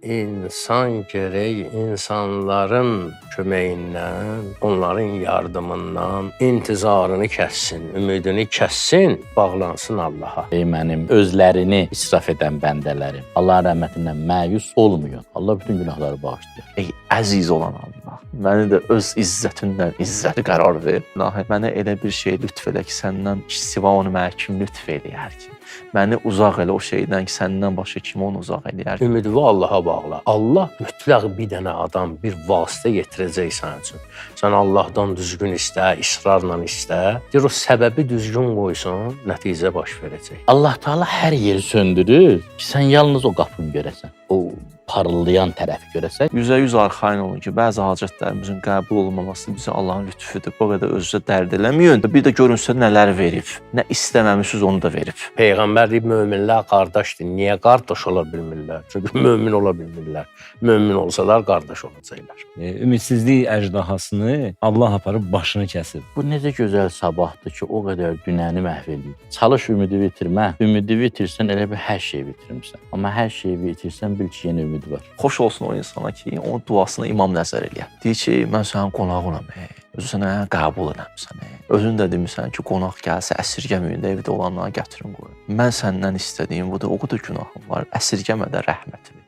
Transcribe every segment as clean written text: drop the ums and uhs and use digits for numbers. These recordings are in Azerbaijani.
insan gərək insanların köməyindən, onların yardımından intizarını kəssin, ümidini kəssin, bağlansın Allaha. Ey mənim özlərini israf edən bəndələrim, Allahın rəhmətindən məyus olmayın. Allah bütün günahları bağışlayır. Ey əziz olan Allah, məni də öz izzətindən izzəti qərar ver. İlahi, mənə elə bir şey lütf elə ki, səndən siva onu mənə kim lütf eləyər ki? Məni uzaq elə o şeydən ki, səndən başqa kim onu uzaq eləyər ki? Ümidini Allaha bağla. Allah mütləq bir dənə adam, bir vasitə yetirəcək sənin üçün. Sən Allahdan düzgün istə, israrla istə. Deyir, o səbəbi düzgün qoysun, nəticə baş verəcək. Allah Teala hər yeri söndürür ki, sən yalnız o qapını görəsən. O parıldayan tərəfi görəsən. 100% arxain olun ki, bəzi hacətlərimizin qəbul olmaması bizə Allahın lütfüdür. Bu qədər özünüzə dərd eləməyin. Bir də görünsə nələr verib, nə istəməmişsiniz onu da verib. Peyğəmbər deyib, möminlər qardaşdır. Niyə qardaş ola bilmirlər? Çünki mömin ola bilmirlər. Mömin olsalar qardaş olacaqlar. Ümidsizlik əjdahasını Allah aparıb başını kəsib. Bu necə gözəl sabahdır ki, o qədər dünəni məhv edir. Çalış ümidi bitirmə. Ümidi bitirsən elə bir hər şeyi bitirmirsən. Amma hər şeyi bitirsən bil ki, yenə ümid var. Xoş olsun o insana ki, onun duasına imam nəzər eləyər. Deyir ki, mən sənin qonağınam, özü sənə qəbul eləmirsən. Özün də demirsən ki, qonaq gəlsə əsirgəməyin də evdə olanları gətirin qoyun. Mən səndən istədiyim budur, o qədər günahım var, əsirgəmə də rəhmətimi.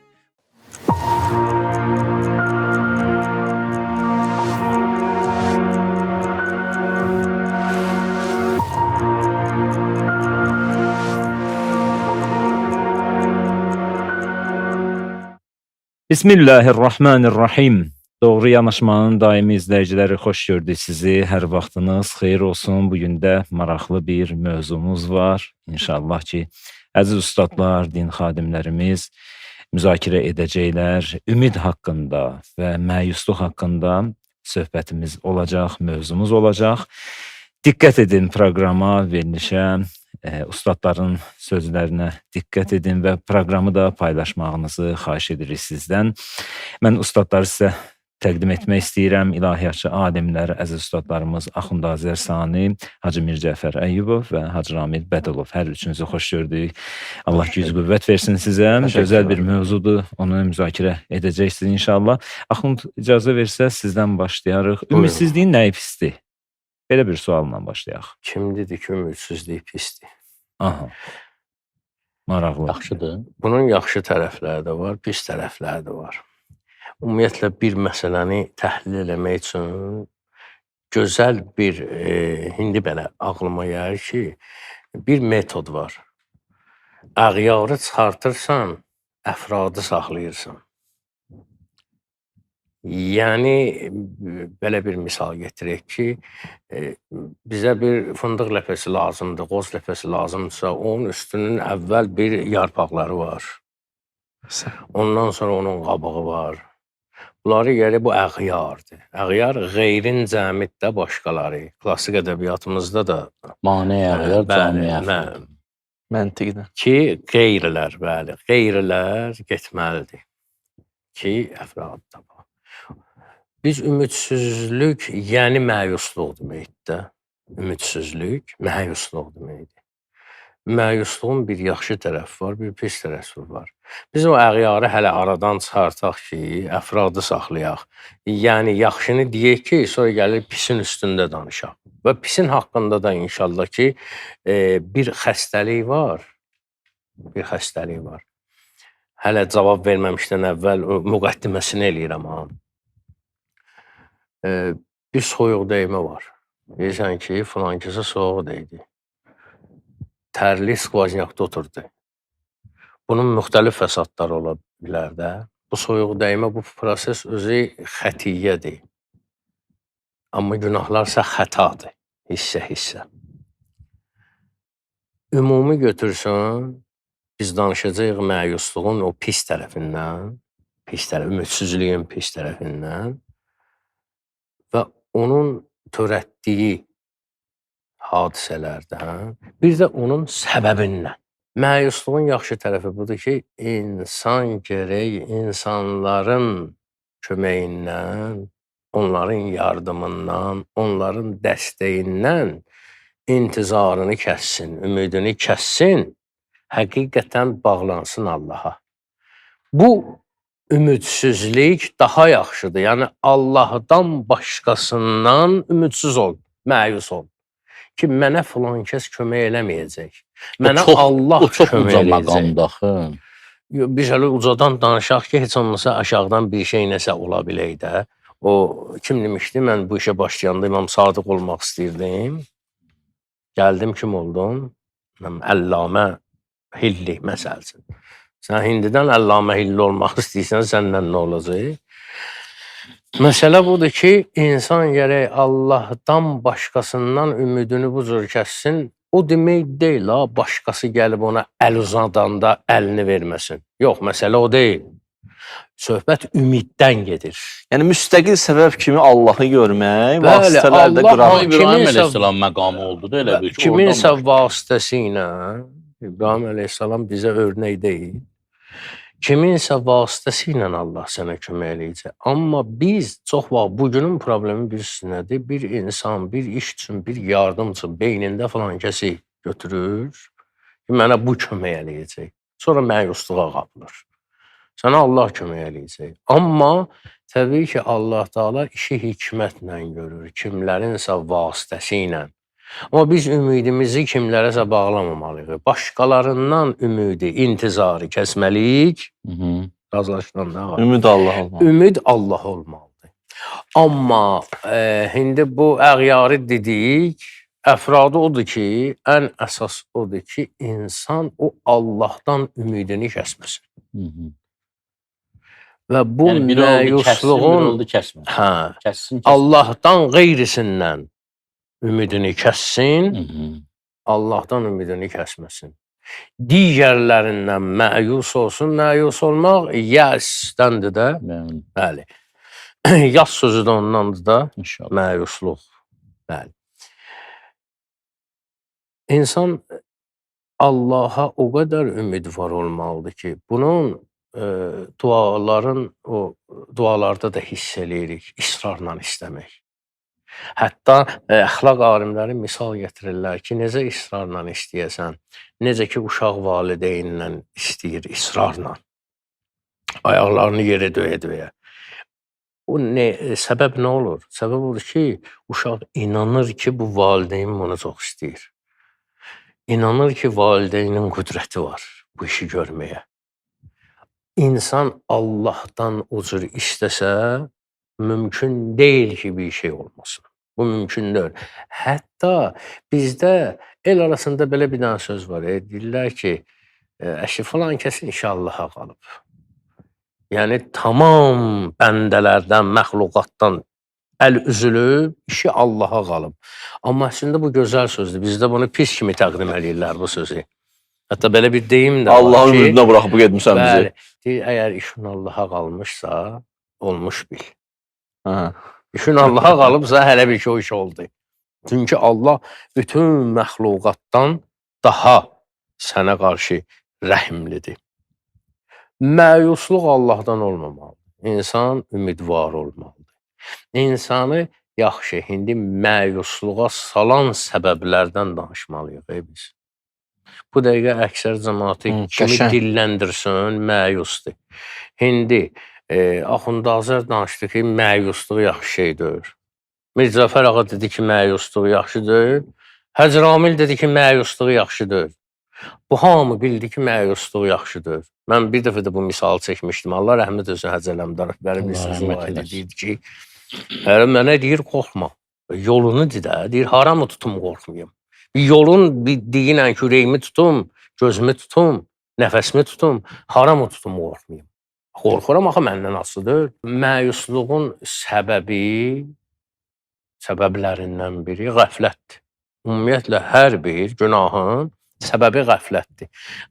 Bismillahirrahmanirrahim. Doğru Yanaşmanın daimi izləyiciləri, xoş gördük sizi. Hər vaxtınız xeyir olsun. Bugün də maraqlı bir mövzumuz var. İnşallah ki, əziz ustadlar, din xadimlərimiz müzakirə edəcəklər. Ümid haqqında və məyusluq haqqında söhbətimiz olacaq, mövzumuz olacaq. Diqqət edin proqrama, verilişə, ustadların sözlərinə diqqət edin və proqramı da paylaşmağınızı xahiş edirik sizdən. Mən ustadları sizə təqdim etmək istəyirəm. İlahiyyatçı alimlər, əziz ustadlarımız Axund Azər Sani, Hacı Mir Cəfər Əyyubov və Hacı Ramil Bədəlov. Hər üçünüzü xoş gördük. Allah güc qüvvət versin sizə. Gözəl bir mövzudur. Onu müzakirə edəcəksiniz inşallah. Axund, icazə versə sizdən başlayarıq. Ümidsizliyin nəyi pisdir? Belə bir sualla başlayaq. Kim dedi ki, ümidsizlik pisdir? Aha. Maraqlı. Yaxşıdır. Bunun yaxşı tərəfləri də var, pis tərəfləri də var. Ümumiyyətlə, bir məsələni təhlil eləmək üçün gözəl bir, indi belə ağlıma gəlir ki, bir metod var. Əğyarı çıxartırsan, əfradı saxlayırsan. Yəni, belə bir misal getirək ki, bizə bir fındıq ləpəsi lazımdır, qoz ləpəsi lazımdırsa, onun üstünün əvvəl bir yarpaqları var. Ondan sonra onun qabığı var. Bunları gəlir, bu əğyardır. Əğyar qeyrin cəmiddə başqaları. Klassik ədəbiyyatımızda da Mane əğyar, cami əğyar. Məntiqdir. Ki, qeyrilər, bəli, qeyrilər getməlidir ki, əfradda var. Biz ümidsizlik, yəni məyusluq deməkdir. Ümidsizlik, məyusluq deməkdir. Məyusluğun bir yaxşı tərəfi var, bir pis tərəfi var. Biz o əğyarı hələ aradan çıxartaq ki, əfradı saxlayaq. Yəni, yaxşını deyək ki, sonra gəlir pisin üstündə danışaq. Və pisin haqqında da inşallah ki, bir xəstəlik var. Bir xəstəlik var. Hələ cavab verməmişdən əvvəl müqəddiməsini eləyirəm. Bir soyuq dəymə var. Deyirsən ki, filankəsə soğuq dəydi. Tərli skvaznyakda oturdu. Bunun müxtəlif fəsadları ola bilər də. Bu soyuq dəymə, bu proses özü xətiyyədir. Amma günahlarsa xətadır, hissə. Ümumi götürsən, biz danışacağıq məyusluğun o pis tərəfindən, ümidsizliyin pis tərəfindən və onun törətdiyi hadisələrdən, bir də onun səbəbindən. Məyusluğun yaxşı tərəfi budur ki, insan gərək insanların köməyindən, onların yardımından, onların dəstəyindən intizarını kəssin, ümidini kəssin, həqiqətən bağlansın Allaha. Bu ümidsizlik daha yaxşıdır. Yəni Allahdan başqasından ümidsiz ol, məyus ol. Ki mənə filan kəs kömək eləməyəcək. Mənə Allah o çox kömək uca eləyəcək. məqamdır axı. Biz hələ ucadan danışaq ki, heç olmasa aşağıdan bir şey nəsə ola bilək də. O kim demişdi? Mən bu işə başlayanda İmam Sadiq olmaq istəyirdim. Gəldim kim oldum? Əllamə Hilli məsəl üçün. Sən indidən Əllamə Hilli olmaq istəyirsən, səndən nə olacaq? Məsələ budur ki, insan gərək Allahdan başqasından ümidini bu cür kəssin. O demək deyil, başqası gəlib ona əl uzadanda əlini verməsin. Yox, məsələ o deyil. Söhbət ümiddən gedir. Yəni müstəqil səbəb kimi Allahı görmək, Bəli, vasitələrdə Allah qırağı. İbrahim əleyhissalam məqamı oldu da elə bir ki, Kiminsə vasitəsilə İbrahim əleyhissalam bizə örnək deyil. Kiminsə vasitəsilə Allah sənə kömək eləyəcək. Amma biz çox vaxt bugünün problemi birisi nədir? Bir insan, bir iş üçün, bir yardım üçün beynində falan kəsi götürür ki, mənə bu kömək eləyəcək. Sonra məyusluğa qapılır. Sənə Allah kömək eləyəcək. Amma təbii ki, Allah Taala işi hikmətlə görür, kimlərinsə vasitəsilə. Amma biz ümidimizi kimlərəsə bağlamamalıyıq. Başqalarından ümidi, intizarı kəsməliyik. Razılaşdan da. Ümid Allah olmalı. Ümid Allah olmalıdır. Amma indi bu əğyarı dedik, əfradı odur ki, ən əsas odur ki, insan o Allahdan ümidini kəsməsin. Və bu yəni biri oldu kəssin, biri məyusluğun oldu kəsmə. hə, Kəssin, Allahdan qeyrisindən ümidini kəssin, Allahdan ümidini kəsməsin. Digərlərindən məyus olsun, məyus olmaq yəsdəndir də. Bəli. Yas sözü də ondandır da, İnşallah. məyusluq. Bəli. İnsan Allaha o qədər ümidvar olmalıdır ki, bunun dualarda da hiss eləyirik, israrla istəmək. Hətta əxlaq alimləri misal gətirirlər ki, necə israrla istəyəsən, necə ki, uşaq valideynlə istəyir, israrla. Ayaqlarını yerə döyə-döyə. Səbəb nə olur? Səbəb odur ki, uşaq inanır ki, bu valideyn bunu çox istəyir. İnanır ki, valideynin qüdrəti var bu işi görməyə. İnsan Allahdan o cür istəsə, mümkün deyil ki, bir şey olmasın. Bu mümkün deyil. Hətta bizdə el arasında belə bir dənə söz var. Deyirlər ki, əşi falan kəsin işi Allaha qalıb. Yəni, tamam bəndələrdən, məxluqatdan əl üzülüb, işi Allaha qalıb. Amma əslində bu gözəl sözdür. Bizdə bunu pis kimi təqdim edirlər bu sözü. Hətta belə bir deyim də var ki, Allahın ümidinə buraxıb getmişsən bizi. Deyir, əgər işin Allaha qalmışsa, olmuş bil. Hə. İşin Allaha qalıbsa, hələ bir ki, o iş oldu. Çünki Allah bütün məxluqatdan daha sənə qarşı rəhimlidir. Məyusluq Allahdan olmamalıdır. İnsan ümidvar olmalıdır. İnsanı yaxşı, indi məyusluğa salan səbəblərdən danışmalıyıq biz. Bu dəqiqə əksər cəmaatı kimi dilləndirsin, məyusdur. İndi Axundazər danışdı ki, məyusluq yaxşı şey deyil. Mirzəfər ağa dedi ki, məyusluq yaxşı deyil. Həcr Amil dedi ki, məyusluq yaxşı deyil. Bu hamı bildi ki, məyusluq yaxşı deyil. Mən bir dəfə də bu misalı çəkmişdim. Allah rəhmət olsun Həcr Əmdar bəri bir sözü var idi. Deyir ki, mənə deyir, qorxma. Yolunu deyir, haramı tutum qorxmayım. Yolun deyinə ki, ürəyimi tutum, gözümü tutum, nəfəsimi tutum, haramı tutum qorxmayım. Qorxuram, axı məndən asılıdır. Məyusluğun səbəblərindən biri qəflətdir. Ümumiyyətlə, hər bir günahın səbəbi qəflətdir.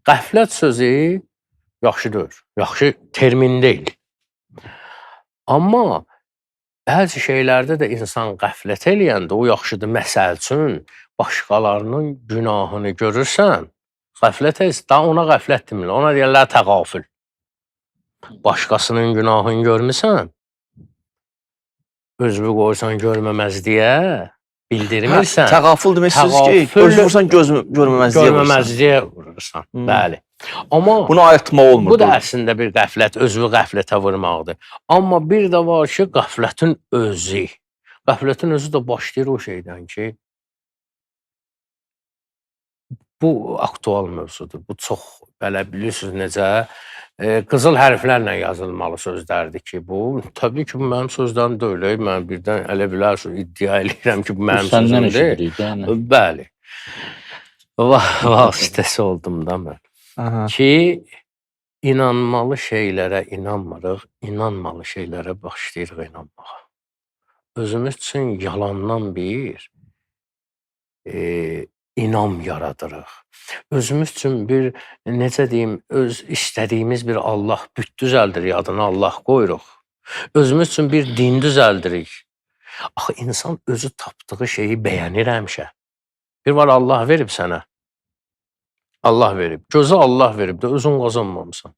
Qəflət sözü yaxşı deyil, yaxşı termin deyil. Amma bəzi şeylərdə də insan qəflət eləyəndə o yaxşıdır. Məsəl üçün, başqalarının günahını görürsən, qəflət etsən, daha ona qəflət demirlər, ona deyirlər təğafül. Başqasının günahını görmüsən, özünü qoysan görməməz deyə, bildirmirsən, Təğaful demək istəyirsiniz ki, təğafül- özü vursan görməməzliyə vursan. görməməzliyə vurursan. Bəli. Amma Bunu ayırtmaq olmur. bu da əslində bir qəflət, özünü qəflətə vurmaqdır. Amma bir də var ki, qəflətin özü. Qəflətin özü də başlayır o şeydən ki, bu aktual mövzudur. Bu çox belə bilirsiniz necə qızıl hərflərlə yazılmalı sözlərdir ki, bu təbii ki, bu mənim sözlərim deyil. Mən birdən elə bilərsiniz iddia edirəm ki, bu mənim Səndən sözümdür. eşidirik, yəni. Bəli. Vasitəsi oldum da mən. Aha. Ki inanmalı şeylərə inanmırıq, inanmalı şeylərə başlayırıq inanmağa. Özümüz üçün yalandan bir inam yaradırıq. Özümüz üçün bir, necə deyim, öz istədiyimiz bir Allah büt düzəldirik, adına Allah qoyuruq. Özümüz üçün bir din düzəldirik. Axı insan özü tapdığı şeyi bəyənir həmişə. Bir var Allah verib sənə. Allah verib. Gözü Allah verib də özün qazanmamısan.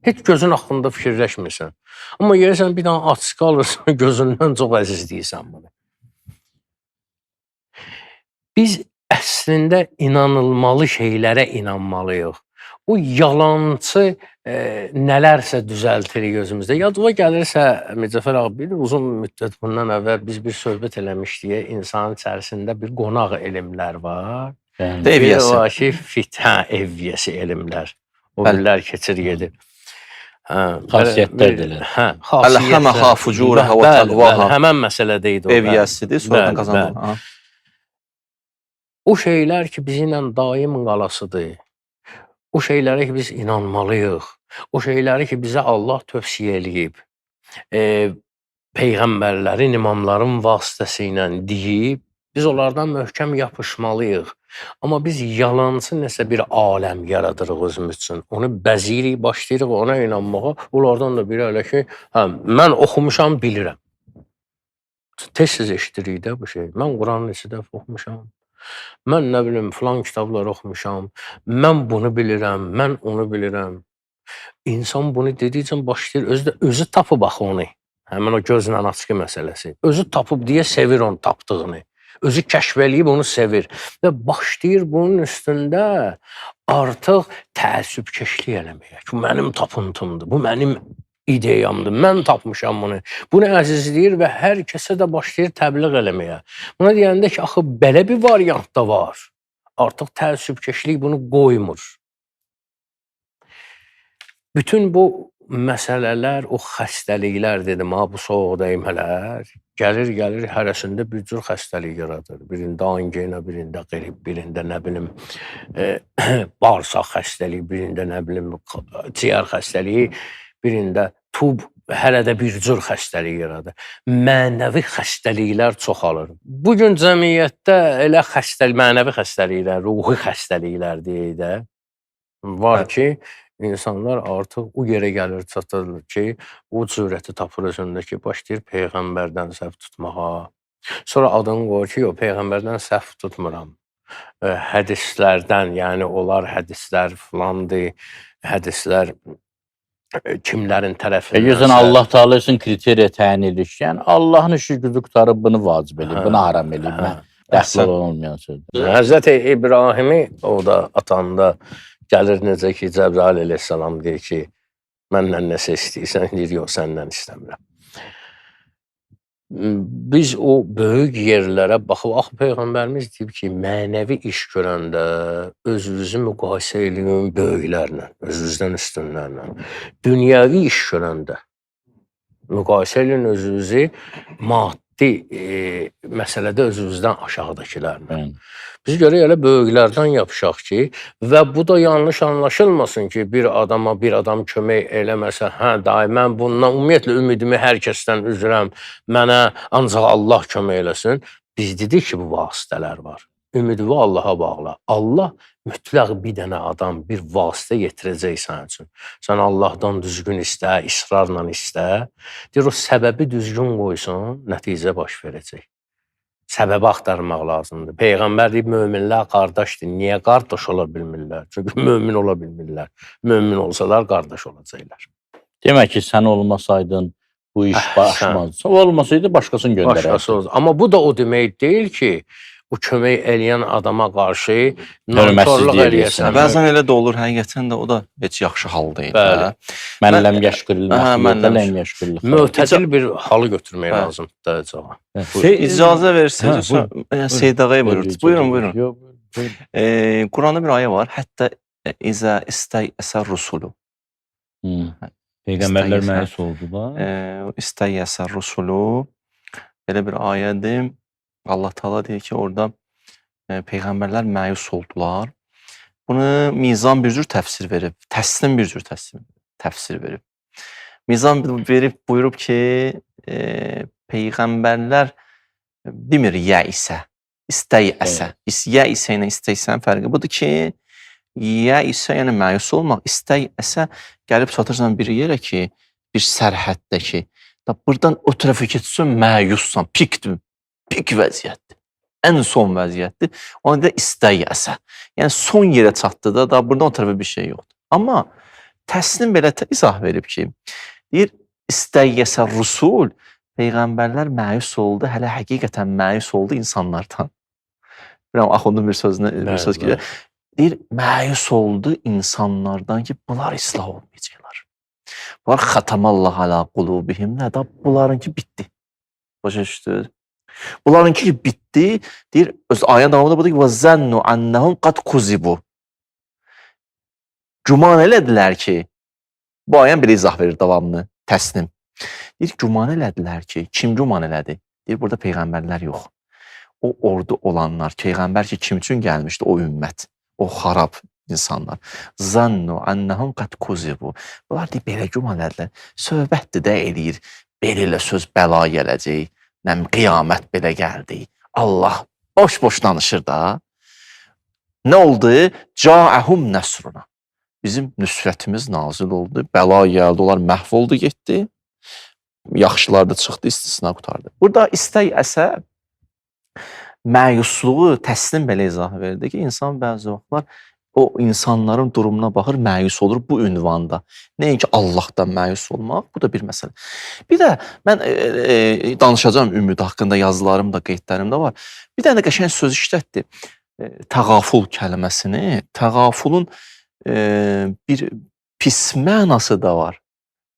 Heç gözün haqqında fikirləşmirsən. Amma yersən bir dənə açıq alırsan, gözündən çox əzizləyirsən bunu. Biz əslində inanılmalı şeylərə inanmalıyıq. O yalancı nələrsə düzəltirik özümüzdə. Yadıma gəlirsə, Mircəfər abi, bir uzun müddət bundan əvvəl biz bir söhbət eləmişdik. İnsanın içərisində bir qonaq elmlər var. Yəni, Evyəsi. Bir var ki, evyəsi elmlər. O Bəli. birlər keçir gedir. Xasiyyətlərdirlər. Əlhəmə xafucurəhə və Bəli, təqvaha. bəli, həmən məsələdə idi o. bəli. Evyəsidir, sonradan Bəli, qazanır. bəli. Aha. O şeylər ki, bizimlə daim qalasıdır. O şeylərə ki, biz inanmalıyıq. O şeyləri ki, bizə Allah tövsiyə eləyib. Peyğəmbərlərin, imamların vasitəsilə deyib, biz onlardan möhkəm yapışmalıyıq. Amma biz yalancı nəsə bir aləm yaradırıq özümüz üçün. Onu bəziyirik, başlayırıq ona inanmağa. Onlardan da biri elə ki, mən oxumuşam, bilirəm. Tez-tez eşidirik də bu şey. Mən Quranı neçə dəfə oxumuşam. Mən nə bilim, filan kitablar oxumuşam. Mən bunu bilirəm, mən onu bilirəm. İnsan bunu dedikcə başlayır, özü tapıb axı onu. Həmin o gözlə açıqı məsələsi. Özü tapıb deyə sevir onu tapdığını. Özü kəşf eləyib onu sevir. Və başlayır bunun üstündə artıq təəssübkeşlik eləməyə. Bu mənim tapıntımdır, bu mənim ideyamdır, mən tapmışam bunu. Bunu əzizləyir və hər kəsə də başlayır təbliğ eləməyə. Buna deyəndə ki, axı belə bir variant da var. Artıq təəssübkeşlik bunu qoymur. Bütün bu məsələlər, o xəstəliklər dedim, bu soğuq dəymələr, gəlir, hərəsində bir cür xəstəlik yaradır. Birində angina, birində qrip, birində nə bilim, bağırsaq xəstəliyi, birində nə bilim, ciyər xəstəliyi, birində tub, hələ də bir cür xəstəlik yaradır. Mənəvi xəstəliklər çoxalır. Bugün cəmiyyətdə elə mənəvi xəstəliklər, ruhi xəstəliklər deyək də, var ki, İnsanlar artıq o yerə gəlir, çatırlar ki, o cürəti tapır özündə ki, başlayır Peyğəmbərdən səhv tutmağa. Sonra adını qoyur ki, Peyğəmbərdən səhv tutmuram. Hədislərdən, yəni onlar hədislər filandır, hədislər kimlərin tərəfindən. Gözən Allah Teala üçün kriteriya təyin edir ki, yəni Allahın işi gücü qutarıb bunu vacib eləyib, bunu haram eləyib. Dəxli olmayan sözdür. Həzrəti İbrahimi o da atanda gəlir necə ki, Cəbrail əleyhissalam deyir ki, məndən nəsə istəyirsən, deyir, yox, səndən istəmirəm. Biz o böyük yerlərə baxıb, axı Peyğəmbərimiz deyib ki, mənəvi iş görəndə özünüzü müqayisə edin böyüklərlə, özünüzdən üstünlərlə. Dünyəvi iş görəndə müqayisə edin özünüzü maddi məsələdə özünüzdən aşağıdakilərlə. Biz görək elə böyüklərdən yapışaq ki, və bu da yanlış anlaşılmasın ki, bir adam kömək eləməsə, daim mən bundan ümumiyyətlə ümidimi hər kəsdən üzrəm, mənə ancaq Allah kömək eləsin. Biz dedik ki, bu vasitələr var. Ümidini Allaha bağla. Allah mütləq bir dənə adam, bir vasitə yetirəcək sən üçün. Sən Allahdan düzgün istə, israrla istə. Deyir, o səbəbi düzgün qoysun, nəticə baş verəcək. Səbəbi axtarmaq lazımdır. Peyğəmbər deyib, möminlər qardaşdır. Niyə qardaş ola bilmirlər? Çünki mömin ola bilmirlər. Mömin olsalar qardaş olacaqlar. Demək ki, sən olmasaydın, bu iş Əhsən. başmaz. Olmasaydı başqasını göndərərdi. Başqası olsun. Amma bu da o demək deyil ki, o kömək eləyən adama qarşı Hörmətsizlik nankörlük eləyəsən. eləyəsən. Bəzən elə də olur, həqiqətən də o da heç yaxşı hal deyil. Bəli. Hə? Mən ləm yaşqırıl, Hə, mən ləm ləm yaşqırıl. Mötədil bir halı götürmək Hə. lazımdır da cavab. İcazə verirsiniz, Hə, Seydağaya buyurun. Buyurun. Yox, buyurun. Quranda bir ayə var. Hətta izə istəyəsə rusulu. Peyğəmbərlər İstəyirsən. məyus oldular. İstəyəsə rusulu belə bir ayədir. Allah Taala deyir ki, orada peyğəmbərlər məyus oldular. Bunu Mizan bir cür təfsir verib, Təsnim bir cür təfsir verib. Mizan verib buyurub ki, peyğəmbərlər demir yə isə, istəyəsə. Yə isə ilə istəysən fərqi budur ki, yə isə yəni məyus olmaq, istəyəsə gəlib çatırsan bir yerə ki, bir sərhəddə ki, buradan o tərəfə keçsən məyussan, pikdir, pik vəziyyətdir. Ən son vəziyyətdir. Ona da istəyəsə. Yəni son yerə çatdı da buradan o tərəfə bir şey yoxdur. Amma Təsnim belə izah verib ki, deyir istəyəsə rusul, peyğəmbərlər məyus oldu, hələ həqiqətən məyus oldu insanlardan. Bilməm, Axundun bir sözünə bir söz ki, deyir məyus oldu insanlardan ki, bunlar islah olmayacaqlar. Bunlar xatamallah ala qulubihim nə da bunlarınki bitdi. Başa düşdünüz? Bunlarınki bitdi. Deyir öz ayə davamında budur ki, və zənnu annəhum qad kuzibu. Güman elədilər ki, bu ayən belə izah verir davamını, Təsnim. Deyir, güman elədilər ki, kim güman elədi? Deyir, burada peyğəmbərlər yox. O ordu olanlar, peyğəmbər ki, kim üçün gəlmişdi? O ümmət, o xarab insanlar. Zannu annahum qad kuzibu. Bunlar deyir, belə güman elədilər. Söhbətdir də eləyir, belə söz bəla gələcək, qiyamət belə gəldi. Allah boş-boş danışır da. Nə oldu? Ca'ahum nəsruna. Bizim nüsrətimiz nazil oldu, bəla gəldi, onlar məhv oldu, getdi. Yaxşılar da çıxdı, istisna qutardı. Burada istəyəsə məyusluğu Təsnim belə izah verdi ki, insan bəzi vaxtlar o insanların durumuna baxır, məyus olur bu ünvanda. Nəinki Allahdan məyus olmaq, bu da bir məsələ. Bir də mən danışacağım ümid haqqında yazılarım da, qeydlərim də var. Bir dənə qəşəng söz işlətdi. Təğaful kəlməsini, təğafulun bir pis mənası da var,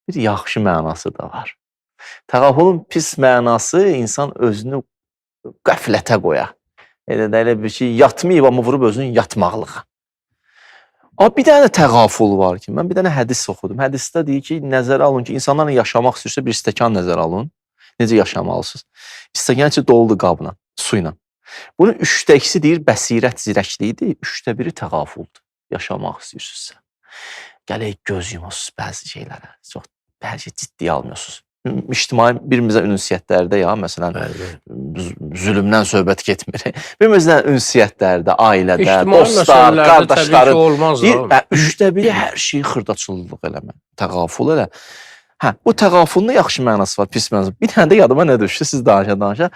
bir yaxşı mənası da var. Təğafulun pis mənası insan özünü qəflətə qoya. Elə bir şey, yatmayıb amma vurub özünü yatmaqlığa. Amma bir dənə təğaful var ki, mən bir dənə hədis oxudum. Hədisdə deyir ki, nəzərə alın ki, insanlarla yaşamaq istəyirsə bir stəkan nəzərə alın. Necə yaşamalısınız? Stəkan içi doludur qabla, su ilə. Bunun 3-də 2-si deyir bəsirət, zirəkliyidir, 3-də 1-i təğafuldur. Yaşamaq istəyirsinizsə. Gələk göz yumusuz bəzi şeylərə. Çox hər şey ciddiyə almıyorsunuz. İctimai birimizə ünsiyyətlərdə ya, məsələn, zülmdən söhbət getmir. Birimizlə ünsiyyətlərdə, ailədə, dostlar, qardaşları, 3-də 1-i hər şeyi xırdaçılıq eləmə, təğaful elə. Bu təğafulun da yaxşı mənası var, pis mənası. Bir dənə də yadıma nə düşdü, siz danışa.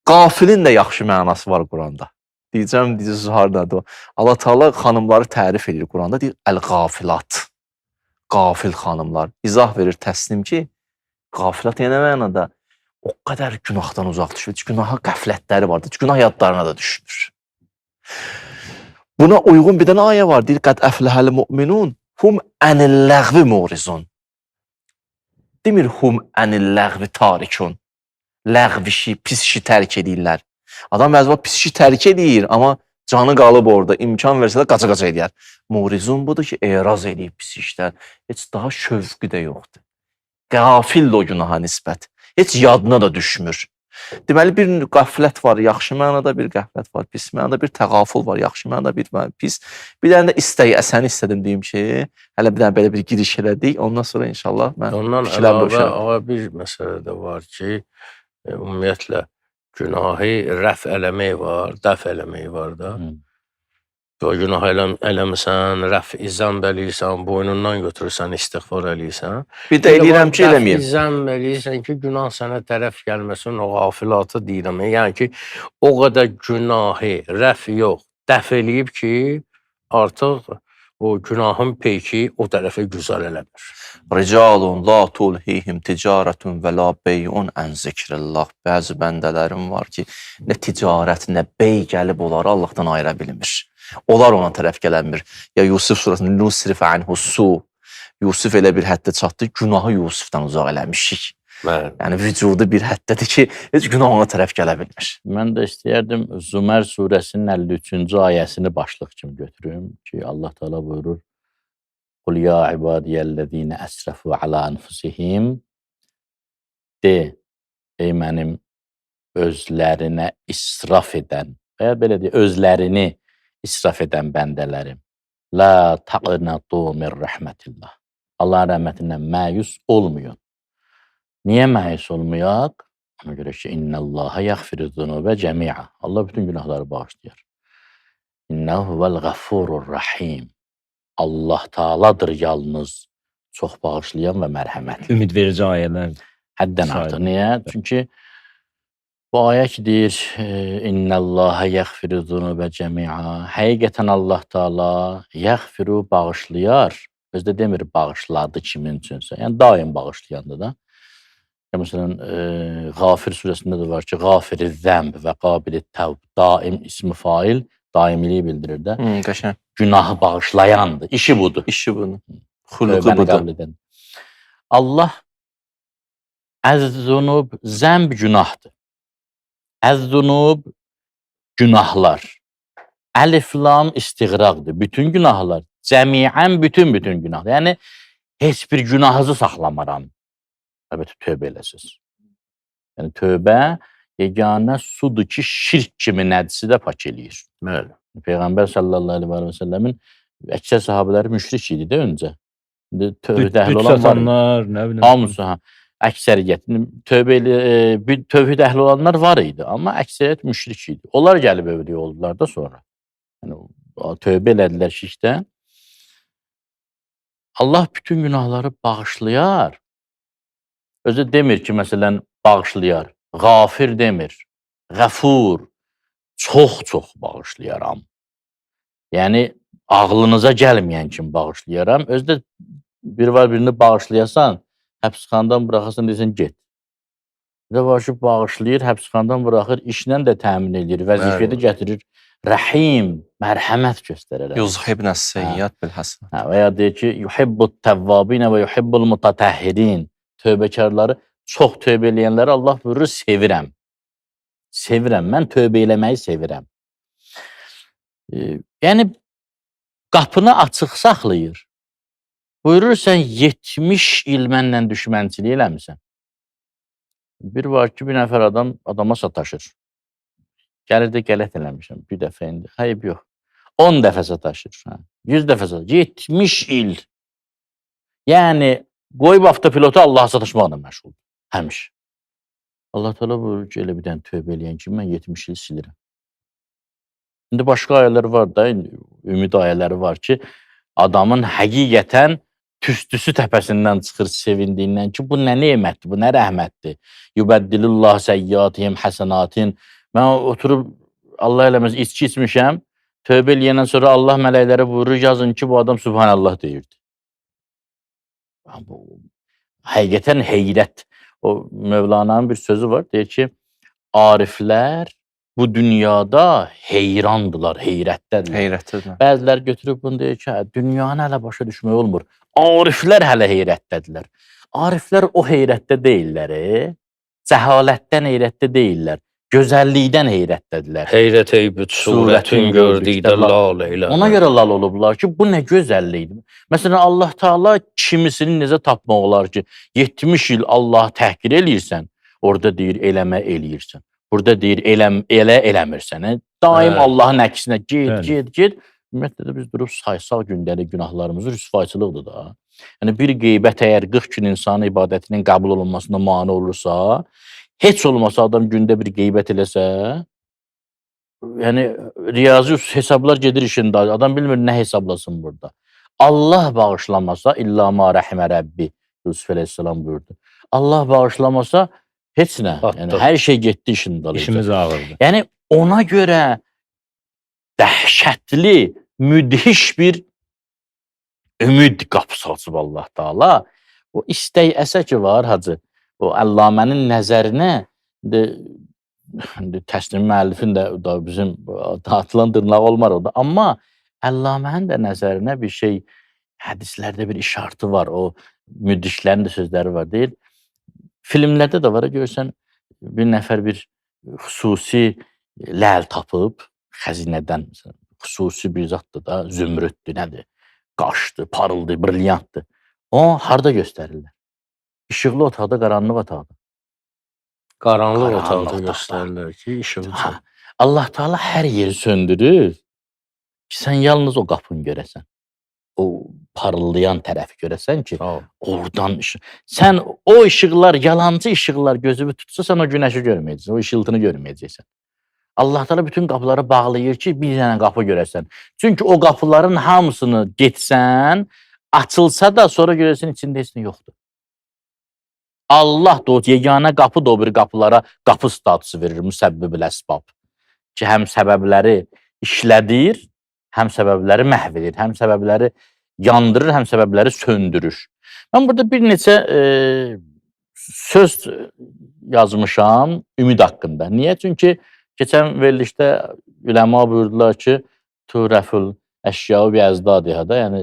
Qafilin də yaxşı mənası var Quranda. Deyəcəm, hardadır o. Allah Taala xanımları tərif edir Quranda, deyir, əl-qafilat. Qafil xanımlar. İzah verir Təsnim ki, qafilat yəni mənada o qədər günahdan uzaq düşür. Günaha qəflətləri vardır. Günah yadlarına da düşmür. Buna uyğun bir dənə ayə var. Deyir, qəd əfləhəl müminun hum ənil-ləğvi murizun. Demir, hum ənil-ləğvi tarikun. Ləğv işi, pis işi tərk edirlər. Adam bəzi pis işi tərk edir, amma canı qalıb orada. İmkan versə də qaça-qaça edir. Murizun budur ki, eraz edir pis işlər. Heç daha şövqü də yoxdur. Qafildir o günaha nisbət. Heç yadına da düşmür. Deməli, bir qəflət var, yaxşı mənada bir qəflət var, pis mənada bir təğaful var, yaxşı mənada bir pis. Bir dənə də istəyəsəni istədim deyim ki, hələ bir dənə belə bir giriş elədik, ondan sonra inşallah mən fikirlər boşarım. Ondan bir məsələ də var ki, ümumiyyətlə, günahı rəf eləmək var, dəf eləmək var da. O günah eləmirsən, rəf zəmb eləyirsən, boynundan götürürsən, istiğfar eləyirsən. Bir də eləyirəm ki, eləməyəm. Rəf zəmb eləyirsən ki, günah sənə tərəf gəlməsin, o qafilatı deyirəm. Yəni ki, o qədər günahı rəf yox, dəf eləyib ki, artıq o günahın peyki o tərəfə güzar eləmir. Ricalun la tulhihim ticaretun və la bey'un an zikrillah. Bəzi bəndələrim var ki, nə ticarət, nə bey gəlib onları Allahdan ayıra bilmir. Onlar ona tərəf gələnmir. Ya Yusuf surasında nusrif anhu su. Yusuf elə bir həddə çatdı, günahı Yusufdan uzaq eləmişik. Bəli. Yəni vücudu bir həddədir ki, heç günah ona tərəf gələ bilmir. Mən də istəyərdim Zümər surəsinin 53-cü ayəsini başlıq kimi götürüm ki, Allah Teala buyurur: "Qul ya ibadiyellezine esrafu ala anfusihim" de, ey mənim özlərinə israf edən, və ya belə deyə, özlərini israf edən bəndələrim. La taqnatu min rahmetillah. Allahın rəhmətindən məyus olmayın. Niyə məyus olmayaq? Ona görə ki, innallaha yaghfiruz-zunube cemi'a. Allah bütün günahları bağışlayır. İnnehu vel-gafurur rahim. Allah Taala'dır yalnız çox bağışlayan və mərhəmətli. Ümid verici ayələr. Həddən Sayın. artıq. Niyə? Çünki bu ayə ki deyir, innallaha yaghfiruz-zunube cemi'a. Həqiqətən Allah Taala yaghfiru bağışlayar. Özdə demir bağışladı kimin üçünsə. Yəni daim bağışlayandır da. Ya məsələn, Ğafir surəsində də var ki, Ğafiriz-zəmb və qabilit-təvb. Daim ismi fail, daimiliyi bildirir də. Qəşəng. Günahı bağışlayandır. İşi budur. İşi bunu. Xuluqu Tövbəni budur. qəbul edən. Allah əz-zunub, zəmb günahdır. Əz-zunub günahlar. Əlif lam istiğraqdır. Bütün günahlar. Cəmiən bütün günahlar. Yəni heç bir günahınızı saxlamaram. Əlbəttə tövbə eləsiniz. Yəni tövbə yeganə sudur ki, şirk kimi nəcisi də pak eləyir. Bəli. Peyğəmbər sallallahu əleyhi və səlləmin əksər sahabeləri müşrik idi də öncə. İndi tövhid əhli olan var. Satanlar, nə bilim. Hamısı ha. Əksəriyyət tövhid əhli olanlar var idi, amma əksəriyyət müşrik idi. Onlar gəlib övliya oldular da sonra. Yəni tövbə elədilər şirkdən. Allah bütün günahları bağışlayar. Özü demir ki, məsələn, bağışlayar. Ğafir demir. Ğəfur. Çox bağışlayaram. Yəni, ağlınıza gəlməyən kimi bağışlayaram. Özü də bir var birini bağışlayasan, həbsxanadan buraxasan, deyəsən, get. Bir də var ki, bağışlayır, həbsxanadan buraxır, işlə də təmin edir, vəzifədə gətirir. Rəhim, mərhəmət göstərər. Yuzhibnəs seyyiat bil həsən. Və ya deyir ki, yuhibbut təvvabinə və yuhibbul mutatəhhirin. Tövbəkarları, çox tövbə eləyənləri Allah buyurur, sevirəm. Sevirəm, mən tövbə eləməyi sevirəm. Yəni, qapını açıq saxlayır. Buyurur, sən 70 il mənlə düşmənçilik eləmirsən. Bir var ki, bir nəfər adama sataşır. Gəlir də qələt eləmişəm, bir dəfə indi. Hayıb yox. 10 dəfə sataşır. 100 dəfə sataşır. 70 il. Yəni, qoyub avtopilotu Allah'a satışmaqla məşğuldur. Həmiş. Allah Teala buyurur ki, elə bir dənə tövbə eləyən ki, mən 70 il silirəm. İndi başqa ayələr var da, ümid ayələri var ki, adamın həqiqətən tüstüsü təpəsindən çıxır sevindiyindən ki, bu nə nemətdir, bu nə rəhmətdir. Yubəddilullah səyyatihim həsənatin. Mən oturub, Allah eləməz, içki içmişəm, tövbə eləyəndən sonra Allah mələklərə buyurur, yazın ki, bu adam Subhanallah deyirdi. Həqiqətən heyrət. O Mövlana'nın bir sözü var, deyir ki, ariflər bu dünyada heyrandılar, heyrətdədirlər. Heyrətlidir. Bəzilər götürüb bunu deyir ki, dünyanı hələ başa düşmək olmur. Ariflər hələ heyrətdədirlər. Ariflər o heyrətdə deyirlər, cəhalətdən heyrətdə deyirlər, gözəllikdən heyrətdədirlər. Heyrət eybüt surətin gördükdə lal elə. Ona görə lal olublar ki, bu nə gözəllikdir. Məsələn, Allah Teala kimisini necə tapmaq olar ki, 70 il Allahı təhqir eləyirsən, orada deyir, eləmə eləyirsən. Burada deyir, elə eləmirsən. Daim Allahın əksinə get. Ümumiyyətlə də biz durub saysaq gündəlik günahlarımızı rüsvayçılıqdır da. Yəni, bir qeybət əgər 40 gün insanın ibadətinin qəbul olunmasına mane olursa, heç olmasa adam gündə bir qeybət eləsə, yəni riyazi hesablar gedir işində. Adam bilmir nə hesablasın burada. Allah bağışlamasa, illa ma rəhimə Rəbbi, Yusuf əleyhissalam buyurdu. Allah bağışlamasa, heç nə. Yəni, hər şey getdi işin dalıca. İşimiz ağırdır. Yəni, ona görə dəhşətli, müdhiş bir ümid qapısı açıb Allah Taala. O istək əsə ki var hacı. O Əllamənin nəzərinə təslim müəllifin də da bizim atılan dırnaq olmar o da. Amma Əllamənin də nəzərinə bir şey hədislərdə bir işartı var. O müdriklərin də sözləri var deyil. Filmlərdə də var. Görsən bir nəfər bir xüsusi ləl tapıb xəzinədən məsələn, xüsusi bir zaddır da, zümrüddür, nədir? Qaşdır, parıldır, brilyantdır. O harda göstərirlər? İşıqlı otaqda, qaranlıq otaqda. Qaranlıq otaqda göstərirlər ki, işığı çək. Allah Taala hər yeri söndürür ki, sən yalnız o qapını görəsən. O parıldayan tərəfi görəsən ki, oradan sən o işıqlar, yalancı işıqlar gözünü tutsa, sən o günəşi görməyəcəksən, o işıltını görməyəcəksən. Allah Taala bütün qapıları bağlayır ki, bir dənə qapı görəsən. Çünki o qapıların hamısını getsən, açılsa da sonra görəsən içində heç nə yoxdur. Allah da o yeganə qapı da o bir qapılara qapı statusu verir, müsəbbib-ül əsbab. Ki, həm səbəbləri işlədir, həm səbəbləri məhv edir, həm səbəbləri yandırır, həm səbəbləri söndürür. Mən burada bir neçə söz yazmışam ümid haqqında. Niyə? Çünki keçən verilişdə üləma buyurdular ki, turəfül əşyau bi əzdadiha da, yəni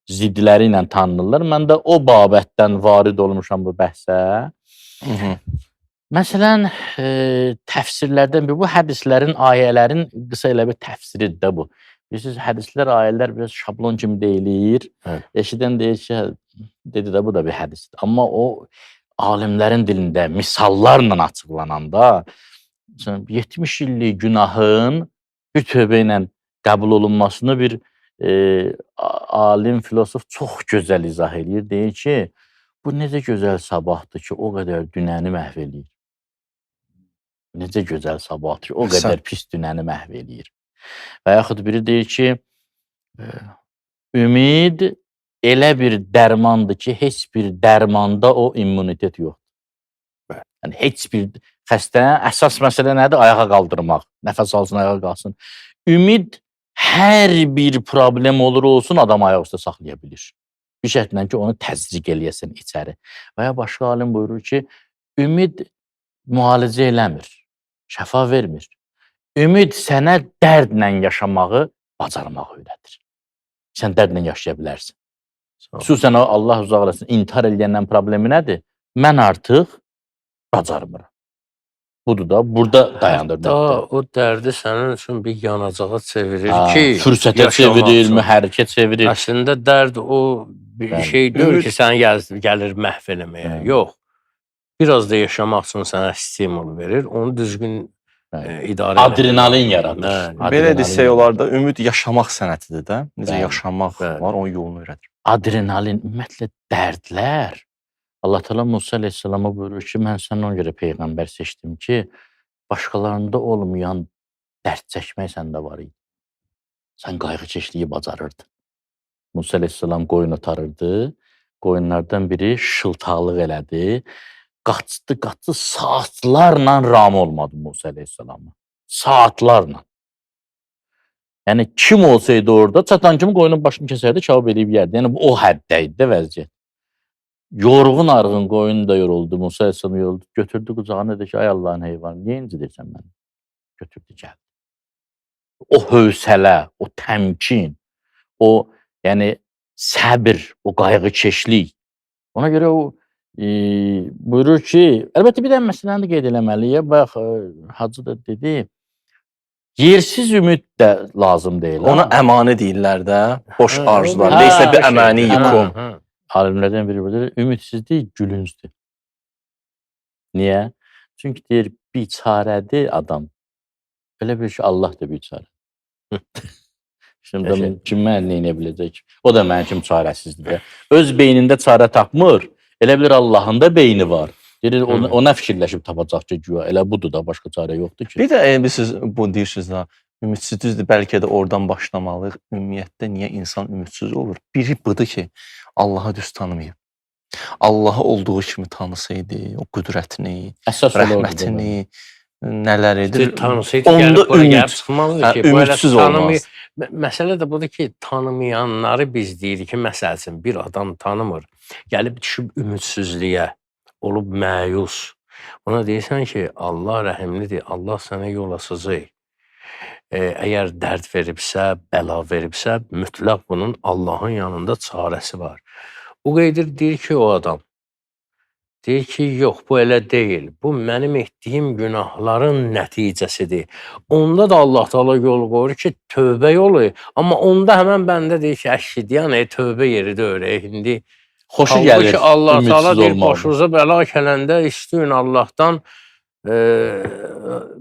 zidləri ilə tanınırlar. Mən də o babətdən varid olmuşam bu bəhsə. Məsələn, təfsirlərdən biri, bu hədislərin, ayələrin qısa elə bir təfsiridir də bu. Bilirsiniz, hədislər, ayələr biraz şablon kimi deyilir. Eşidən deyir ki, dedi də bu da bir hədisdir. Amma o alimlərin dilində misallarla açıqlananda 70 illik günahın bir tövbə ilə qəbul olunmasını bir alim, filosof çox gözəl izah edir. Deyir ki, bu necə gözəl sabahdır ki, o qədər dünəni məhv eləyir. Necə gözəl sabahdır ki, o qədər pis dünəni məhv eləyir. Və yaxud biri deyir ki, ümid elə bir dərmandır ki, heç bir dərmanda o immunitet yoxdur. Yəni, heç bir xəstənin əsas məsələ nədir? Ayağa qaldırmaq, nəfəs alsın, ayağa qalsın. Ümid hər bir problem olur olsun, adam ayaq üstə saxlaya bilir. Bir şərtlə ki, onu təzriq eləyəsin içəri. Və ya başqa alim buyurur ki, ümid müalicə eləmir, şəfa vermir. Ümid sənə dərdlə yaşamağı bacarmağı öyrədir. Sən dərdlə yaşaya bilərsən. Xüsusən Allah uzaq eləsin, intihar eləyəndən problemi nədir? Mən artıq bacarmıram. Budur da, burada dayandır. O dərdi sənin üçün bir yanacağa çevirir ki, fürsətə çevirir, mühərrikə çevirir. Əslində dərd o bir şey deyil ki, səni gəlir məhv eləməyə. Yox. Biraz da yaşamaq üçün sənə stimul verir. Onu düzgün idarə edir. Adrenalin yaradır. Belə desək olar da, ümid yaşamaq sənətidir də. Necə yaşamaq var, onun yolunu öyrədir. Adrenalin, ümumiyyətlə dərdlər. Allah Teala Musa əleyhissalama buyurur ki, mən səndən ona görə peyğəmbər seçdim ki, başqalarında olmayan dərd çəkmək səndə var idi. Sən qayğıkeşliyi bacarırdın. Musa əleyhissalam qoyun otarırdı. Qoyunlardan biri şıltaqlıq elədi. Qaçdı, saatlarla ram olmadı Musa əleyhissalama. Saatlarla. Yəni, kim olsaydı orada, çatan kimi qoyunun başını kəsərdi, kavab eləyib yerdi. Yəni, o həddə idi də vəziyyət. Yorğun arğın qoyun da yoruldu, Musa əleyhissalam yoruldu. Götürdü qucağına, dedi ki, ay Allahın heyvanı, niyə incidirsən məni? Götürdü, gəldi. O hövsələ, o təmkin, o, yəni, səbir, o qayğıkeşlik. Ona görə o buyurur ki, əlbəttə bir dənə məsələni də qeyd eləməliyik. Bax, Hacı da dedi, yersiz ümid də lazım deyil. Ona əmani deyirlər də, boş arzular. Neysə bir əmani yıkum. Alimlərdən biri burada, ümidsizlik gülüncdür. Niyə? Çünki deyir, biçarədir adam. Elə bir ki, Allah da biçarə. Şimdi kim mənə neynə biləcək? O da mənim kimi çarəsizdir. Öz beynində çarə tapmır. Elə bilir Allahın da beyni var. Deyir, o nə fikirləşib tapacaq ki, güya, elə budur da, başqa çarə yoxdur ki. Bir də siz bu deyirsiniz da, ümidsizlikdir, bəlkə də oradan başlamalıyıq. Ümumiyyətdə niyə insan ümidsiz olur? Biri budur ki, Allahı düz tanımayıb. Allahı olduğu kimi tanısaydı, o qüdrətini, rəhmətini, nələr edir. Tanısaydı Onda gəlib bura gəlib ümid. çıxmazdı Hə, ki. Bu elə ümidsiz olmaz. Məsələ də budur ki, tanımayanları biz deyirik ki, məsəl üçün bir adam tanımır, gəlib düşüb ümidsizliyə, olub məyus. Ona deyirsən ki, Allah rəhimlidir, Allah sənə yol açacaq. Əgər dərd veribsə, bəla veribsə, mütləq bunun Allahın yanında çarəsi var. Bu qeydir deyir ki, o adam. Deyir ki, yox, bu elə deyil. Bu mənim etdiyim günahların nəticəsidir. Onda da Allah Taala yol qoyur ki, tövbə yolu. Amma onda həmən bəndə deyir ki, əşhid, yəni tövbə yeri deyir. İndi Xoşu halbuki gəlir Allah Taala ümidsiz deyir, olmaq. başınıza bəla gələndə istəyin Allahdan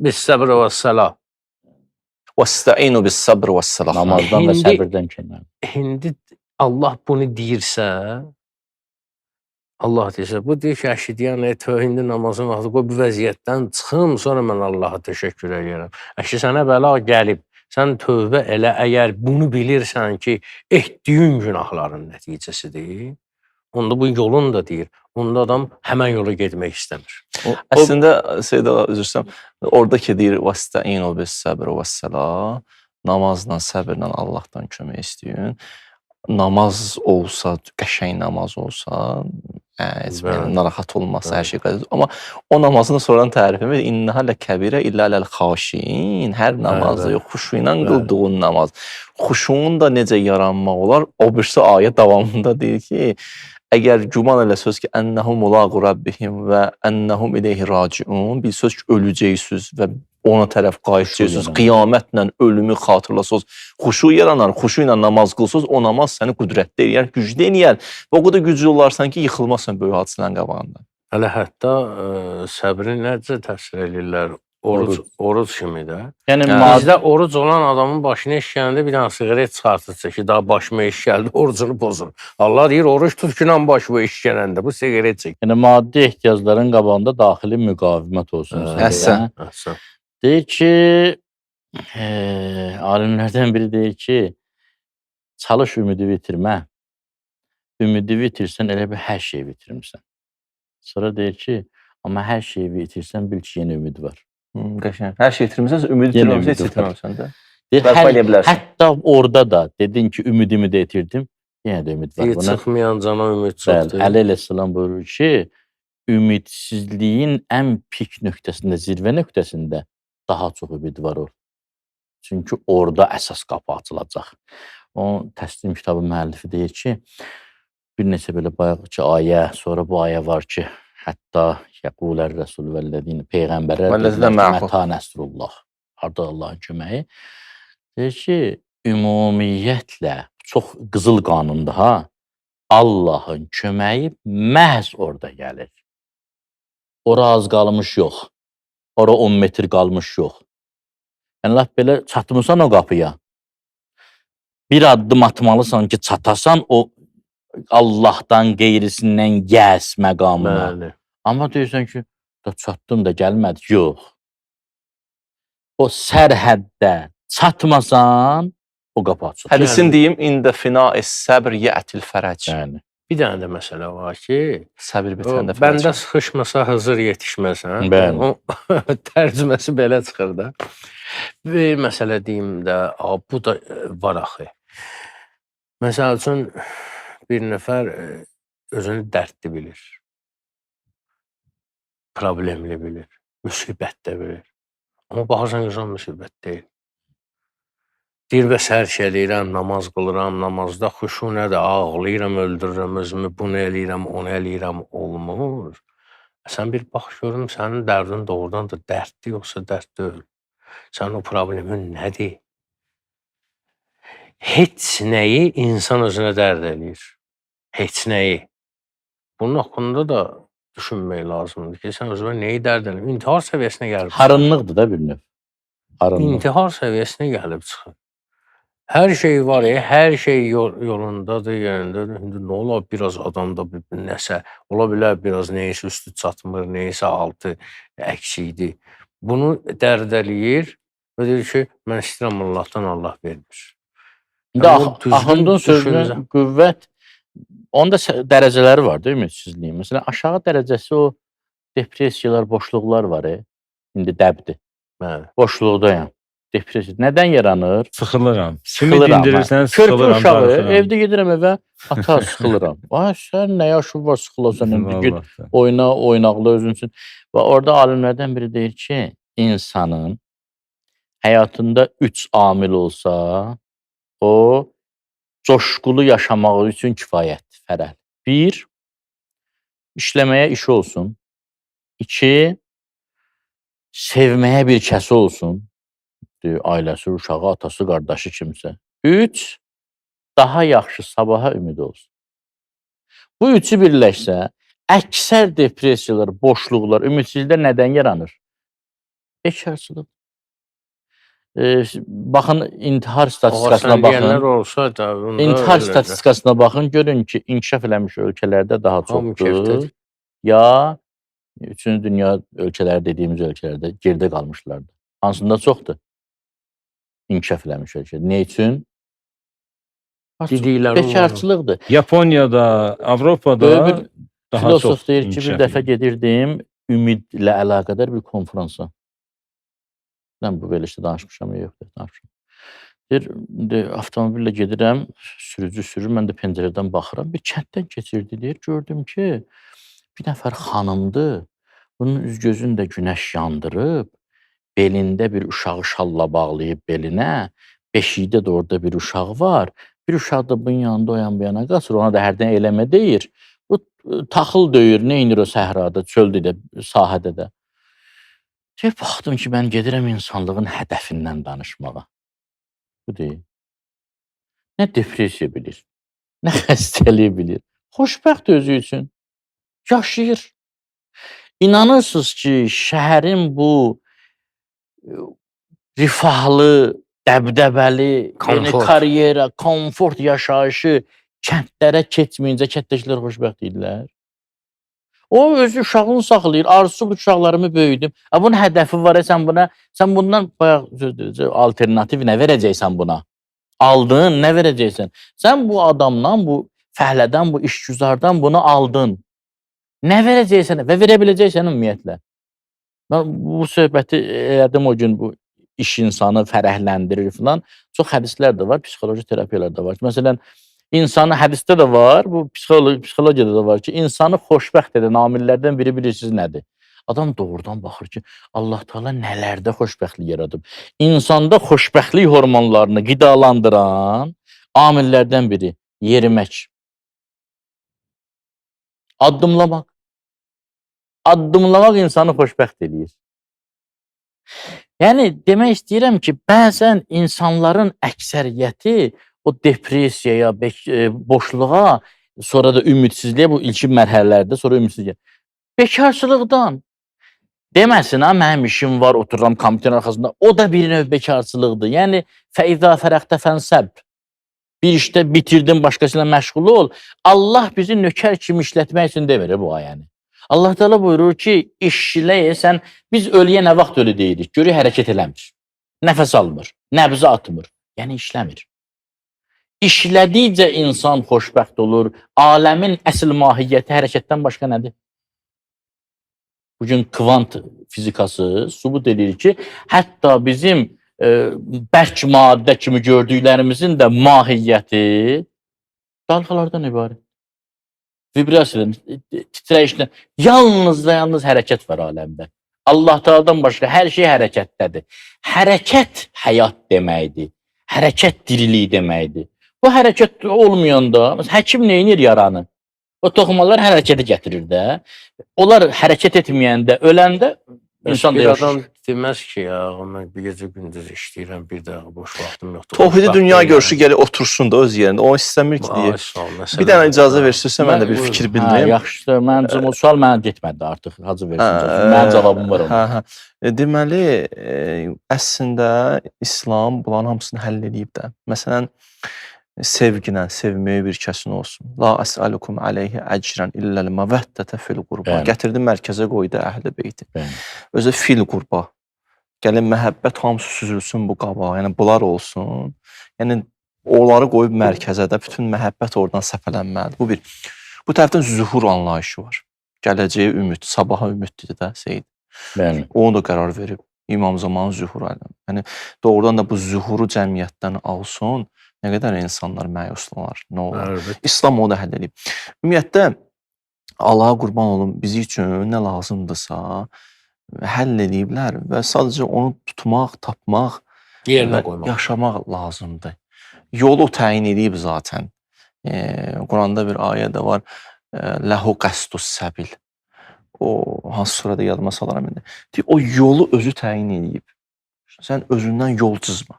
bis səbr və səlah. وَاسْتَعِينُوا بِالصَّبْرِ وَالصَّلَاةِ. Namazdan və İndi- səbirdən kömək. İndi Allah bunu deyirsə, Allah deyirsə, bu deyir ki, əşhid, yəni indi namazın vaxtı qoy bu vəziyyətdən çıxım, sonra mən Allaha təşəkkür edirəm. Əşi sənə bəla gəlib, sən tövbə elə, əgər bunu bilirsən ki, etdiyin günahların nəticəsidir, onda bu yolun da deyir. Onda adam həmən yola getmək istəmir. Əslində Seyid ağa, üzr istəyirəm, oradakı deyir vəstəinu bis-səbr və-səlah, namazla, səbirlə Allahdan kömək istəyin. Namaz olsa, qəşəng namaz olsa, Bəli. narahat olmasa hər şey qədər. Amma o namazını sonradan tərif edir. İnnəhə lə-kəbirə illə ləl-xaşin. Hər namazda Bəli. yox, xuşu ilə Bəli. qıldığın namaz. Xuşuun da necə yaranmaq olar? O birisi ayə davamında deyir ki, əgər güman eləsəz ki, ennəhum mulaqu rabbihim və ennəhum ileyhi raciun, bilsəz ki, öləcəksiniz və ona tərəf qayıdacaqsınız, yaranır. qiyamətlə ölümü xatırlasınız, xuşu yaranar, xuşu ilə namaz qılsınız, o namaz səni qüdrətli eləyər, güclü eləyər və o qədər güclü olarsan ki, yıxılmazsan böyük hadisələrin qabağında. Hələ hətta səbri necə təfsir edirlər? Oruc kimi də. Yəni Hə. Bizdə oruc olan adamın başına iş gələndə bir dənə siqaret çıxartırsa ki, daha başıma iş gəldi, orucunu pozur. Allah deyir, oruç tut ki, lan başıma iş gələndə bu siqaret çək. yəni maddi ehtiyacların qabağında daxili müqavimət olsun. Hə. sənə. Əhsən. Əhsən. Deyir ki, alimlərdən biri deyir ki, çalış ümidi bitirmə. Ümidi bitirsən elə bir hər şeyi bitirmisən. Sonra deyir ki, amma hər şeyi bitirsən bil ki, yenə ümid var. Qəşəng. Hər şey itirmisənsə, ümid Yenə itirməmsən, heç ümid var. itirməmsən də. Deyir, Bərpa eləyə bilərsən. hətta orada da dedin ki, ümidimi də itirdim, yenə də ümid var. Deyir, Buna çıxmayan cana ümid bəli, çoxdur. Əli əleyhissalam buyurur ki, ümidsizliyin ən pik nöqtəsində, zirvə nöqtəsində daha çox ümid var o. Çünki orada əsas qapı açılacaq. O təslim kitabı müəllifi deyir ki, bir neçə belə bayaqki ayə, sonra bu ayə var ki, hətta yəqulər rəsul vəllədin peyğəmbərlər Vəllədinə mə'xud. mətə nəsrullah. Harda Allahın köməyi. Deyir ki, ümumiyyətlə çox qızıl qanundur ha. Allahın köməyi məhz orada gəlir. Ora az qalmış yox. Ora 10 metr qalmış yox. Yəni lap belə çatmısan o qapıya. Bir addım atmalısan ki, çatasan o Allahdan qeyrisindən gəs məqamına. Bəli. Amma deyirsən ki, da çatdım da gəlmədi. Yox. O sərhəddə çatmasan o qapı açılır. Hədisin deyim, ində fina'is səbr yətil fərəc. Yəni. Bir dənə də məsələ var ki, Səbir o, bitəndə bəndə fərəc. sıxışmasa Hızır yetişməsən. Bəli. O tərcüməsi belə çıxır da. Bir məsələ deyim də, bu da var axı. Məsəl üçün bir nəfər özünü dərdli bilir. Problemli bilir. Müsibətdə bilir. Amma baxırsan ki, müsibət deyil. Deyir, bəs hər şey eləyirəm, namaz qılıram, namazda xuşu nədir, ağlayıram, öldürürəm özümü, bunu eləyirəm, onu eləyirəm, olmur. Sən bir bax görüm, sənin dərdin doğrudan da dərdli yoxsa dərd deyil. Sənin o problemin nədir? Heç nəyi insan özünə dərd eləyir. Heç nəyi. Bunun haqqında da düşünmək lazımdır ki, sən özünə neyi dərd eləyir? İntihar səviyyəsinə gəlib. Harınlıqdır da bir növ. Harınlıq. İntihar səviyyəsinə gəlib çıxır. Hər şey var, hər şey yolundadır, yerindədir. İndi nə olar, biraz adamda nəsə, ola bilər, biraz neysə üstü çatmır, neysə altı əksikdir. Bunu dərd eləyir və deyir ki, mən istəyirəm Allahdan, Allah vermir. İndi Yəni, o düzgün Axundun sözünün düşüncə. qüvvət, onda dərəcələri var, değil mi ümidsizliyin? Məsələn, aşağı dərəcəsi o depressiyalar, boşluqlar var. İndi dəbdir. Bəli. Boşluqdayam. Depressiya nədən yaranır? Sıxılıram. Kimi Sıxılıram. dindirirsən, Körpə sıxılıram, uşağı, darıxıram. evdə gedirəm evə, ata sıxılıram. Ay sən nə yaşın var sıxılasan indi get Vallahi. oynaqla özün üçün. Və orada alimlərdən biri deyir ki, insanın həyatında 3 amil olsa, o coşqulu yaşamaq üçün kifayətdir, fərəh. 1, işləməyə işi olsun. 2, sevməyə bir kəsi olsun. Ailəsi, uşağı, atası, qardaşı kimsə. 3, daha yaxşı sabaha ümid olsun. Bu üçü birləşsə, əksər depressiyalar, boşluqlar, ümidsizliklər nədən yaranır? Bekarçılıq. Baxın, intihar statistikasına baxın. Deyənlər olsa da, bunda İntihar elədir. statistikasına baxın, görün ki, inkişaf eləmiş ölkələrdə daha Hamı çoxdur. kefdədir. Ya, 3-cü dünya ölkələri dediyimiz ölkələrdə geridə qalmışlardır. Hansında çoxdur? İnkişaf eləmiş ölkə. Nə üçün? Dedikləri Bekarçılıqdır. Yaponiyada, Avropada Böyük bir daha filosof çox deyir ki, bir inkişaf dəfə edir. gedirdim ümidlə əlaqədar bir konfransa. Mən bu verilişdə danışmışam, yoxdur, danışmışam. Deyir, avtomobillə gedirəm, sürücü sürür, mən də pəncərədən baxıram. Bir kənddən keçirdi, deyir, gördüm ki, bir nəfər xanımdır, bunun üz-gözünü də günəş yandırıb, belində bir uşağı şalla bağlayıb belinə, beşikdə də orada bir uşaq var, bir uşaq da bunun yanında o yan bu yana qaçır, ona da hərdən eləmə deyir. Bu taxıl döyür, neynir o səhrada, çöldə də, sahədə də. Deyib, baxdım ki, mən gedirəm insanlığın hədəfindən danışmağa. Bu deyil. Nə depressiya bilir, nə xəstəliyi bilir. Xoşbəxt özü üçün. Yaşayır. İnanırsınız ki, şəhərin bu rifahlı, dəbdəbəli, yeni karyera, komfort yaşayışı kəndlərə keçməyincə kənddəkilər xoşbəxt idilər. O özü uşağını saxlayır, arzusu bu uşaqlarımı böyüdüm. Bunun hədəfi var, sən bundan bayaq alternativ nə verəcəksən buna? Aldın, nə verəcəksən? Sən bu adamdan, bu fəhlədən, bu işgüzardan bunu aldın. Nə verəcəksən və verə biləcəksən ümumiyyətlə? Mən bu söhbəti elədim o gün, bu iş insanı fərəhləndirir filan. Çox hədislər də var, psixoloji terapiyalar da var. Məsələn, insanı hədisdə də var, bu psixologiyada da var ki, insanı xoşbəxt edən amillərdən biri bilirsiniz nədir? Adam doğrudan baxır ki, Allah Teala nələrdə xoşbəxtlik yaradıb. İnsanda xoşbəxtlik hormonlarını qidalandıran amillərdən biri yerimək. Addımlamaq. Addımlamaq insanı xoşbəxt edir. Yəni, demək istəyirəm ki, bəzən insanların əksəriyyəti o depressiyaya, boşluğa, sonra da ümidsizliyə, bu ilkin mərhələlərdə, sonra ümidsizliyə. Bekarçılıqdan. Deməsin, mənim işim var, otururam kompüterin arxasında. O da bir növ bekarçılıqdır. Yəni, fəizə fərəxtə fənsəb. Bir işdə bitirdin, başqasıyla məşğul ol. Allah bizi nökər kimi işlətmək üçün demir bu ayəni. Allah Teala buyurur ki, işləyəsən, biz ölüyə nə vaxt ölü deyirik? Görür, hərəkət eləmir. Nəfəs almır, nəbzi atmır. Yəni, işləmir. İşlədikcə insan xoşbəxt olur. Aləmin əsl mahiyyəti hərəkətdən başqa nədir? Bugün kvant fizikası sübut edir ki, hətta bizim bərk maddə kimi gördüklərimizin də mahiyyəti dalğalardan ibarət. Vibrasiyadan, titrəyişdən, yalnız və yalnız hərəkət var aləmdə. Allah Teala'dan başqa hər şey hərəkətdədir. Hərəkət həyat deməkdir. Hərəkət dirilik deməkdir. Bu hərəkət olmayanda, həkim neynir yaranı? O toxumalar hərəkəti gətirir də. Onlar hərəkət etməyəndə, öləndə insan da bir yaşır. adam deməz ki, ya, mən bir gecə gündüz işləyirəm, bir dəqiqə boş vaxtım yoxdur. Tohidi dünya görüşü gəlir otursun da öz yerində. O istəmir ki, deyir. Bir dənə icazə verirsə, mən də bir fikir bildirim. Yaxşıdır, məncə o sual mənə getmədi artıq. Hacı versin. Mənim cavabım var ona. Deməli, əslində İslam bunların hamısını həll edib də. Məsələn, sevginə, sevməyə bir kəsin olsun. La əsəlukum aleyhi əcrən illəl məvəddətə fil qurba. Gətirdi mərkəzə qoydu əhl-i beyti. Özə fil qurba. Gəlin məhəbbət hamısı süzülsün bu qaba. Yəni bunlar olsun. Yəni onları qoyub mərkəzə də bütün məhəbbət oradan səpələnməlidir. Bu bir. Bu tərəfdən zühur anlayışı var. Gələcəyə ümid, sabaha ümiddir də Seyid. Bəli. Onu da qərar verib. İmam Zaman zühur aləmi. Yəni doğrudan da bu zühuru cəmiyyətdən alsın, nə qədər insanlar məyuslanır, nə olar. Əlbəttə. İslam onu da həll edib. Ümumiyyətlə Allaha qurban olum, bizi üçün nə lazımdırsa həll ediblər və sadəcə onu tutmaq, tapmaq Yerinə və qoymaq. yaşamaq lazımdır. Yolu təyin edib zaten. Quranda bir ayə də var. Ləhu qəstus səbil. O hansı surədə yadıma salaram indi. O yolu özü təyin edib. Sən özündən yol çizmə.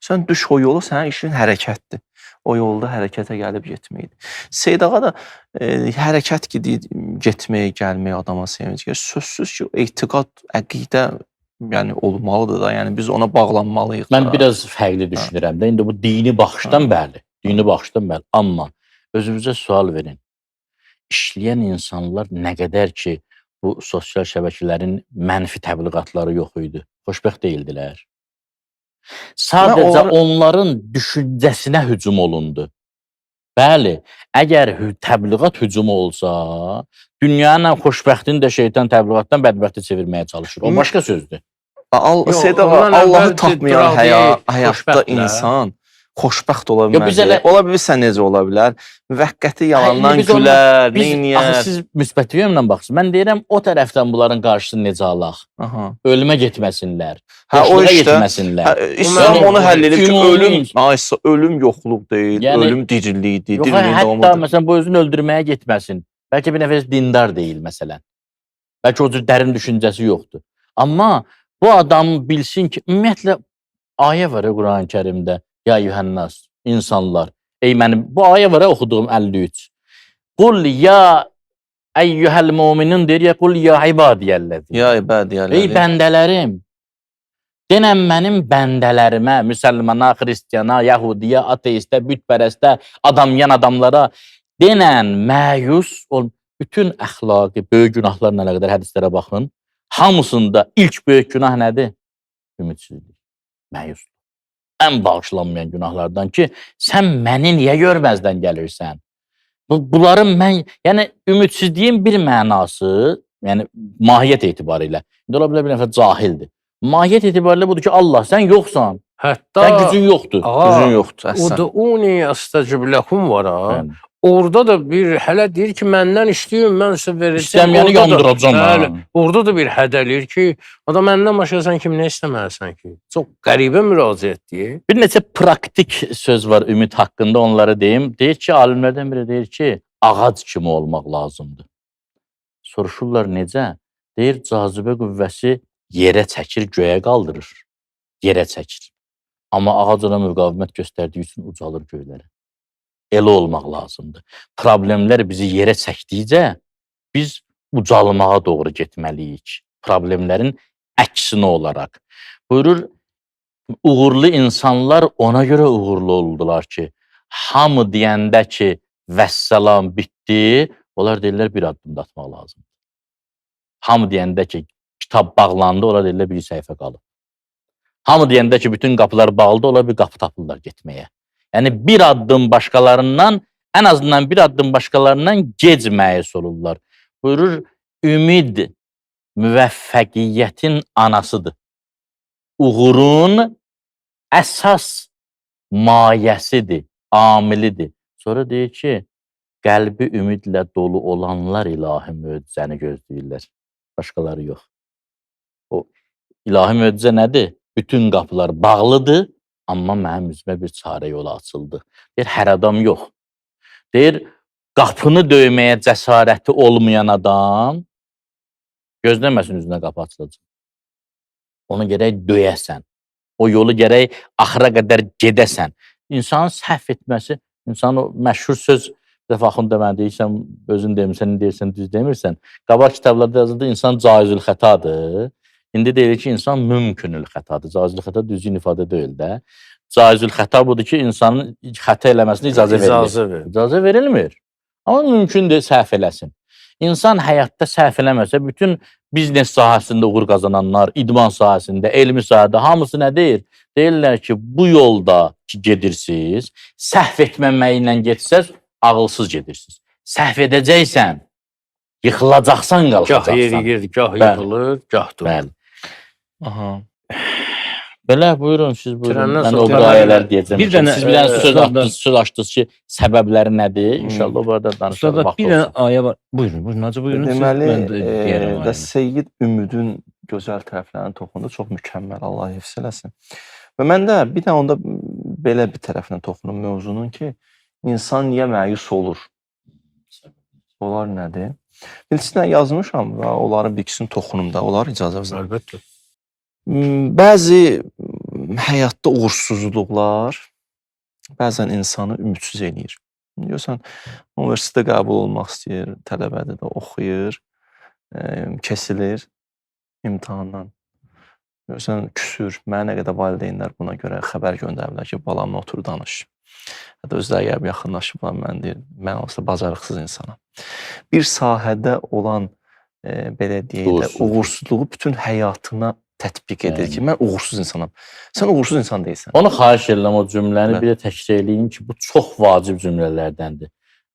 Sən düş o yolu, sənin işin hərəkətdir. O yolda hərəkətə gəlib getməkdir. Seyid ağa da hərəkət getməyə, gəlməyə adama sevinc gəlir. Sözsüz ki, etiqad, əqidə yəni olmalıdır da. Yəni biz ona bağlanmalıyıq. Mən biraz fərqli düşünürəm də. İndi bu dini baxışdan bəli. Dini baxışdan bəli. Amma özünüzə sual verin. İşləyən insanlar nə qədər ki, bu sosial şəbəkələrin mənfi təbliğatları yox idi. Xoşbəxt deyildilər. Sadəcə onların düşüncəsinə hücum olundu. Bəli, əgər təbliğat hücumu olsa, dünyanın xoşbəxtini də şeytan təbliğatdan bədbəxti çevirməyə çalışır. O başqa sözdür. Seyid ağa, Allahı tapmayan həyatda insan xoşbəxt ola bilməz. Ola bilirsən necə ola bilər? Müvəqqəti yalandan gülər, neyniyər? Axı siz müsbət yönlə baxsın. Mən deyirəm, o tərəfdən bunların qarşısını necə alaq? Ölümə getməsinlər, yaşlığa getməsinlər. İslam onu həll edib ki, ölüm yoxluq deyil, ölüm dicillikdir. Hətta məsələn, bu özünü öldürməyə getməsin. Bəlkə bir nəfəs dindar deyil, məsələn. Bəlkə o cür dərin düşüncəsi yoxdur. Amma bu adam bilsin ki, ümumiyyətlə, ayə var Quran-ı Kərimdə. Ya yuhənnas, insanlar. Ey mənim, bu ayə var oxuduğum 53. Qul ya əyyuhəl müminin deyir, ya qul ya ibadiyəlləzi. Ya ibadiyəlləzi. Ey bəndələrim, denən mənim bəndələrimə, müsəlmana, xristiyana, yahudiyə, ateistə, bütpərəstə, adamyan adamlara denən məyus ol. Bütün əxlaqi, böyük günahlarla əlaqədar hədislərə baxın. Hamısında ilk böyük günah nədir? Ümidsizlik, məyusluq. Ən bağışlanmayan günahlardan ki, sən məni niyə görməzdən gəlirsən? Bunların mən, yəni ümidsizliyin bir mənası, yəni mahiyyət etibarilə, indi ola bilər bir nəfər cahildir. Mahiyyət etibarilə budur ki, Allah, sən yoxsan. Hətta sən gücün yoxdur. Gücün yoxdur. Ud'uni astecib lekum var ha. Orada da bir hələ deyir ki, məndən istəyin, mən sizə verəcəm. İstəməyəni yandıracam. Orada da bir hədəliyir ki, o da məndən başqa sən kim nə istəməlisən ki? Çox qəribə müraciətdir. Bir neçə praktik söz var ümid haqqında, onları deyim. Deyir ki, alimlərdən biri deyir ki, ağac kimi olmaq lazımdır. Soruşurlar necə? Deyir, cazibə qüvvəsi yerə çəkir, göyə qaldırır. Yerə çəkir. Amma ağac ona müqavimət göstərdiyi üçün ucalır göylərə. Elə olmaq lazımdır. Problemlər bizi yerə çəkdikcə biz ucalmağa doğru getməliyik. Problemlərin əksinə olaraq. Buyurur, uğurlu insanlar ona görə uğurlu oldular ki, hamı deyəndə ki, vəssalam, bitdi, onlar deyirlər, bir addım da atmaq lazımdır. Hamı deyəndə ki, kitab bağlandı, onlar deyirlər, bir səhifə qalıb. Hamı deyəndə ki, bütün qapılar bağlıdır, onlar bir qapı tapırlar getməyə. Yəni, bir addım başqalarından, ən azından bir addım başqalarından gec məyus olurlar. Buyurur, ümid müvəffəqiyyətin anasıdır. Uğurun əsas mayəsidir, amilidir. Sonra deyir ki, qəlbi ümidlə dolu olanlar ilahi möcüzəni gözləyirlər. Başqaları yox. O ilahi möcüzə nədir? Bütün qapılar bağlıdır. Amma mənim üzümə bir çarə yolu açıldı. Deyir, hər adam yox. Deyir, qapını döyməyə cəsarəti olmayan adam gözləməsin üzünə qapı açılacaq. Onu gərək döyəsən. O yolu gərək axıra qədər gedəsən. İnsanın səhv etməsi, insanın o məşhur söz, bir dəfə axın deməni deyirsən, özün demirsən, deyirsən, düz demirsən. Qabaq kitablarda yazıldı, insan caizül xətadır. İndi deyir ki, insan mümkünül xətadır. Caizül xəta düzgün ifadə deyil də. Caizül xəta budur ki, insanın xəta eləməsinə icazə verilir. İcazə verilmir. Amma mümkündür səhv eləsin. İnsan həyatda səhv eləməsə, bütün biznes sahəsində uğur qazananlar, idman sahəsində, elmi sahədə hamısı nə deyir? Deyirlər ki, bu yolda ki, gedirsiniz, səhv etməməklə getsəz, ağılsız gedirsiniz. Səhv edəcəksən, Yıxılacaqsan Gah qalxacaqsan. yeriyir, gah Bəli. yıxılır, gah durur. Bəli. Aha. Belə buyurun siz buyurun. Bitirəndən Mən sonra o qayələr deyəcəm. Bir dənə, siz bir dənə söz Ustad, açdınız, söz açdınız ki, səbəbləri nədir? İnşallah o barədə danışarıq. Ustad, vaxt bir dənə olsa. ayə var. Buyurun, buyurun. Hacı buyurun. siz, Deməli, mən də deyərəm də ayəni. Seyyid Ümidin gözəl tərəflərini toxundu. Çox mükəmməl, Allah hifz eləsin. Və mən də bir də onda belə bir tərəfinə toxunum mövzunun ki, insan niyə məyus olur? Onlar nədir? Bilirsinə yazmışam və onların bir ikisini toxunum da. Onlar icazə verin. Əlbəttə. Bəzi həyatda uğursuzluqlar bəzən insanı ümidsiz eləyir. Görsən, universitetə qəbul olmaq istəyir, tələbədir də oxuyur, kesilir imtahandan. Görsən, küsür. Mənə nə qədər valideynlər buna görə xəbər göndəriblər ki, balamla otur danış. Hətta özləri gəlib yaxınlaşıblar, mən deyir, mən olsa bacarıqsız insanam. Bir sahədə olan, belə deyək də, uğursuzluğu bütün həyatına tətbiq edir ki, mən uğursuz insanam. Sən uğursuz insan deyilsən. Onu xahiş edirəm o cümləni bir də təkrar eləyin ki, bu çox vacib cümlələrdəndir.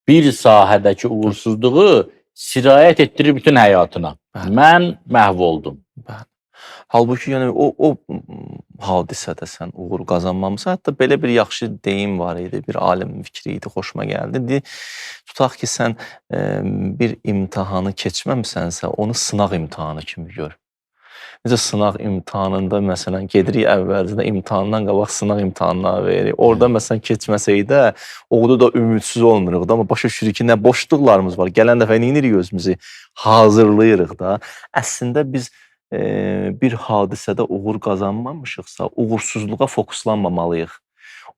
Bir sahədəki uğursuzluğu sirayət etdirir bütün həyatına. Mən məhv oldum. Halbuki yəni o hadisədə sən uğur qazanmamısan. Hətta belə bir yaxşı deyim var idi, bir alimin fikri idi, xoşuma gəldi. Tutaq ki, sən bir imtahanı keçməmisənsə, onu sınaq imtahanı kimi gör. Necə sınaq imtahanında məsələn gedirik əvvəlcədən imtahandan qabaq sınaq imtahanına veririk. Orada məsələn keçməsəydə orada da ümidsiz olmuruq da, amma başa düşürük ki, nə boşluqlarımız var. Gələn dəfə nə edirik özümüzü hazırlayırıq da. Əslində biz bir hadisədə uğur qazanmamışıqsa, uğursuzluğa fokuslanmamalıyıq.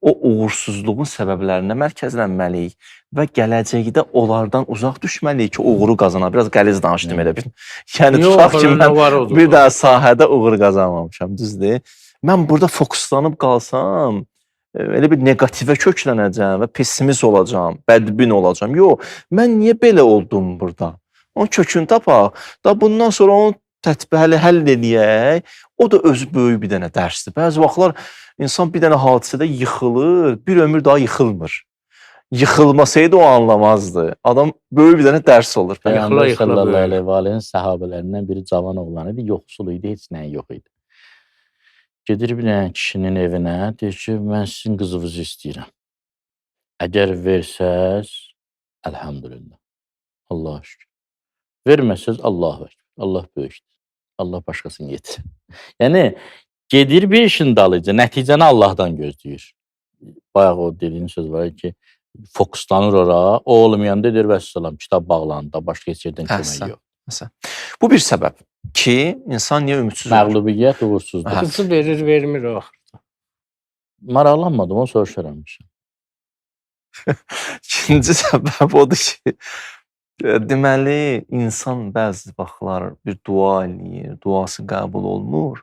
O uğursuzluğun səbəblərinə mərkəzlənməliyik və gələcəkdə onlardan uzaq düşməliyik ki, uğuru qazanaq. Biraz qəliz danışdım elə bir. Yəni tutaq ki, mən bir daha sahədə uğur qazanmamışam, düzdür? Mən burada fokuslanıb qalsam, elə bir neqativə köklənəcəm və pessimist olacam, bədbin olacam. Yox, mən niyə belə oldum burada? Onun kökünü tapaq. Da bundan sonra onu həll eləyək. O da özü böyük bir dənə dərsdir. Bəzi vaxtlar insan bir dənə hadisədə yıxılır, bir ömür daha yıxılmır. Yıxılmasaydı o anlamazdı. Adam böyük bir dənə dərs olur. Peyğəmbər sallallahu əleyhi və səlləm səhabələrindən biri cavan oğlan idi, yoxsul idi, heç nəyi yox idi. Gedir bir dənə kişinin evinə, deyir ki, mən sizin qızınızı istəyirəm. Əgər versəz, əlhamdülillah. Allah'a şükür. Verməsəz, Allahu əkbər. Allah böyükdür. Allah başqasını yetir. Yəni, gedir bir işin dalıca, nəticəni Allahdan gözləyir. Bayaq o dediğin söz var ki, fokuslanır ora, o olmayanda deyir, vəssalam, kitab bağlandı, başqa heç yerdən kömək yox. Bu bir səbəb ki, insan niyə ümidsiz olur? Məğlubiyyət, uğursuzluq. Qızı verir, vermir o axırda. Maraqlanmadım, onu soruşaram. İkinci səbəb odur ki, deməli, insan bəzi vaxtlar bir dua eləyir, duası qəbul olmur,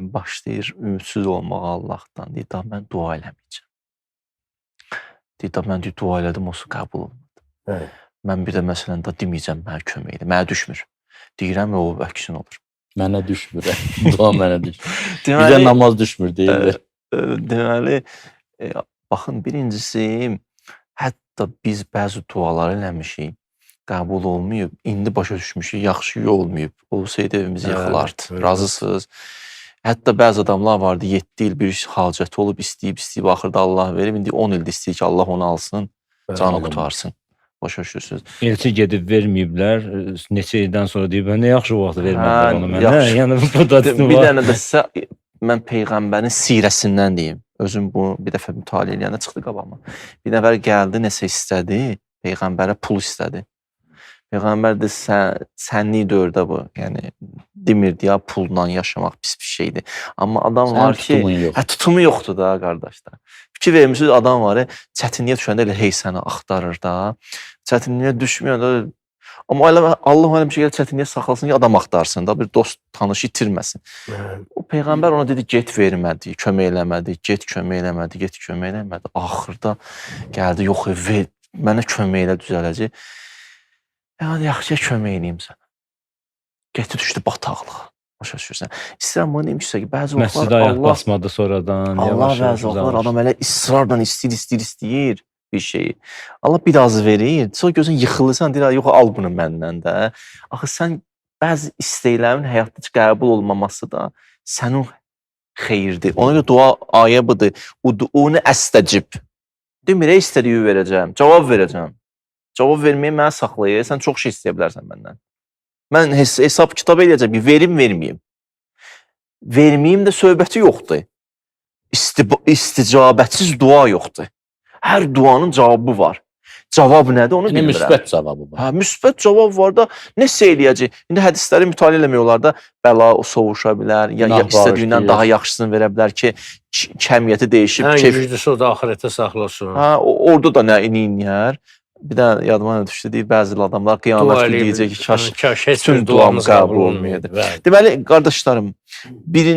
başlayır ümidsiz olmağa Allahdan. Deyir, da mən dua eləməyəcəm. Deyir, da mən dua elədim, o su qəbul olmadı. Mən bir də məsələn da deməyəcəm, mənə kömək edir, mənə düşmür. Deyirəm və o əksin olur. Mənə düşmür, dua mənə düşmür. Bizə namaz düşmür, deyirlər. Deməli, baxın, birincisi, hətta biz bəzi dualar eləmişik, qəbul olmayıb, indi başa düşmüşük, yaxşı olmayıb, olsaydı evimiz yıxılardı. Razısınız? Hətta bəzi adamlar vardı, 7 il bir hacəti olub, istəyib, axırda Allah verib, indi 10 ildə istəyir ki, Allah onu alsın, canı qutarsın. Başa düşürsünüz? Elçi gedib verməyiblər, neçə ildən sonra deyib, nə yaxşı vaxt vermədilər onu mənə. Yəni, burada bir dənə də sizə, mən Peyğəmbərin sirəsindən deyim. Özüm bunu bir dəfə mütaliə eləyəndə çıxdı qabağıma. Bir nəfər gəldi, nəsə istədi, Peyğəmbərə pul istədi. Peyğəmbər də sənlik dövrdə bu. Yəni, demirdi ya, pulla yaşamaq pis bir şeydir. Amma adam var ki, tutumu yoxdur da, qardaşlar. Fikir vermişsiniz, adam var, çətinliyə düşəndə elə hey səni axtarır da. Çətinliyə düşmüyor da. Amma Allah elə bir şey çətinliyə saxlasın ki, adam axtarsın da, bir dost, tanış itirməsin. O Peyğəmbər ona dedi, get vermədi, kömək eləmədi, get kömək eləmədi, get kömək eləmədi. Axırda gəldi, yox, mənə kömək elə düzələcək. Yəni, yaxşıya kömək eləyim sənə. Getdi düşdü bataqlığa. Başa düşürsən. İstəyirəm bunu deyim ki, bəzi vaxtlar Məscidə ayaq basmadı sonradan. Allah bəzi vaxtlar adam elə israrla istəyir. bir şeyi. Allah biraz verir, sonra gözün yıxılırsan, deyir, yox, al bunu məndən də. Axı sən bəzi istəklərin həyatda qəbul olmaması da sənin xeyirdir. Ona görə dua ayə budur. Ud'uni əstəcib. Demir, istədiyi verəcəm, cavab verəcəm. Cavab verməyə məni saxlayır, sən çox şey istəyə bilərsən məndən. Mən hesab kitab eləyəcəm ki, verim, verməyim. Verməyim də söhbəti yoxdur. İsticabətsiz dua yoxdur. Hər duanın cavabı var. Cavab nədir onu Yəni bilmirəm. müsbət cavabı var. Hə, müsbət cavab var da, nəsə eləyəcək? İndi hədisləri mütaliə eləmək olar da, bəla sovuşa bilər, ya Günah istədiyindən bağışlayır. daha yaxşısını verə bilər ki, kəmiyyəti dəyişib, Ən keyf. güclüsü o da axirətə saxlasın. Hə, orada da nə eləyər? Bir də yadıma nə düşdü, deyir, bəzi adamlar qiyamət günü deyəcək ki, kaş heç bütün bir duamız duamız qəbul qəbul olmayaydı. olmayaydı. Deməli, qardaşlarım,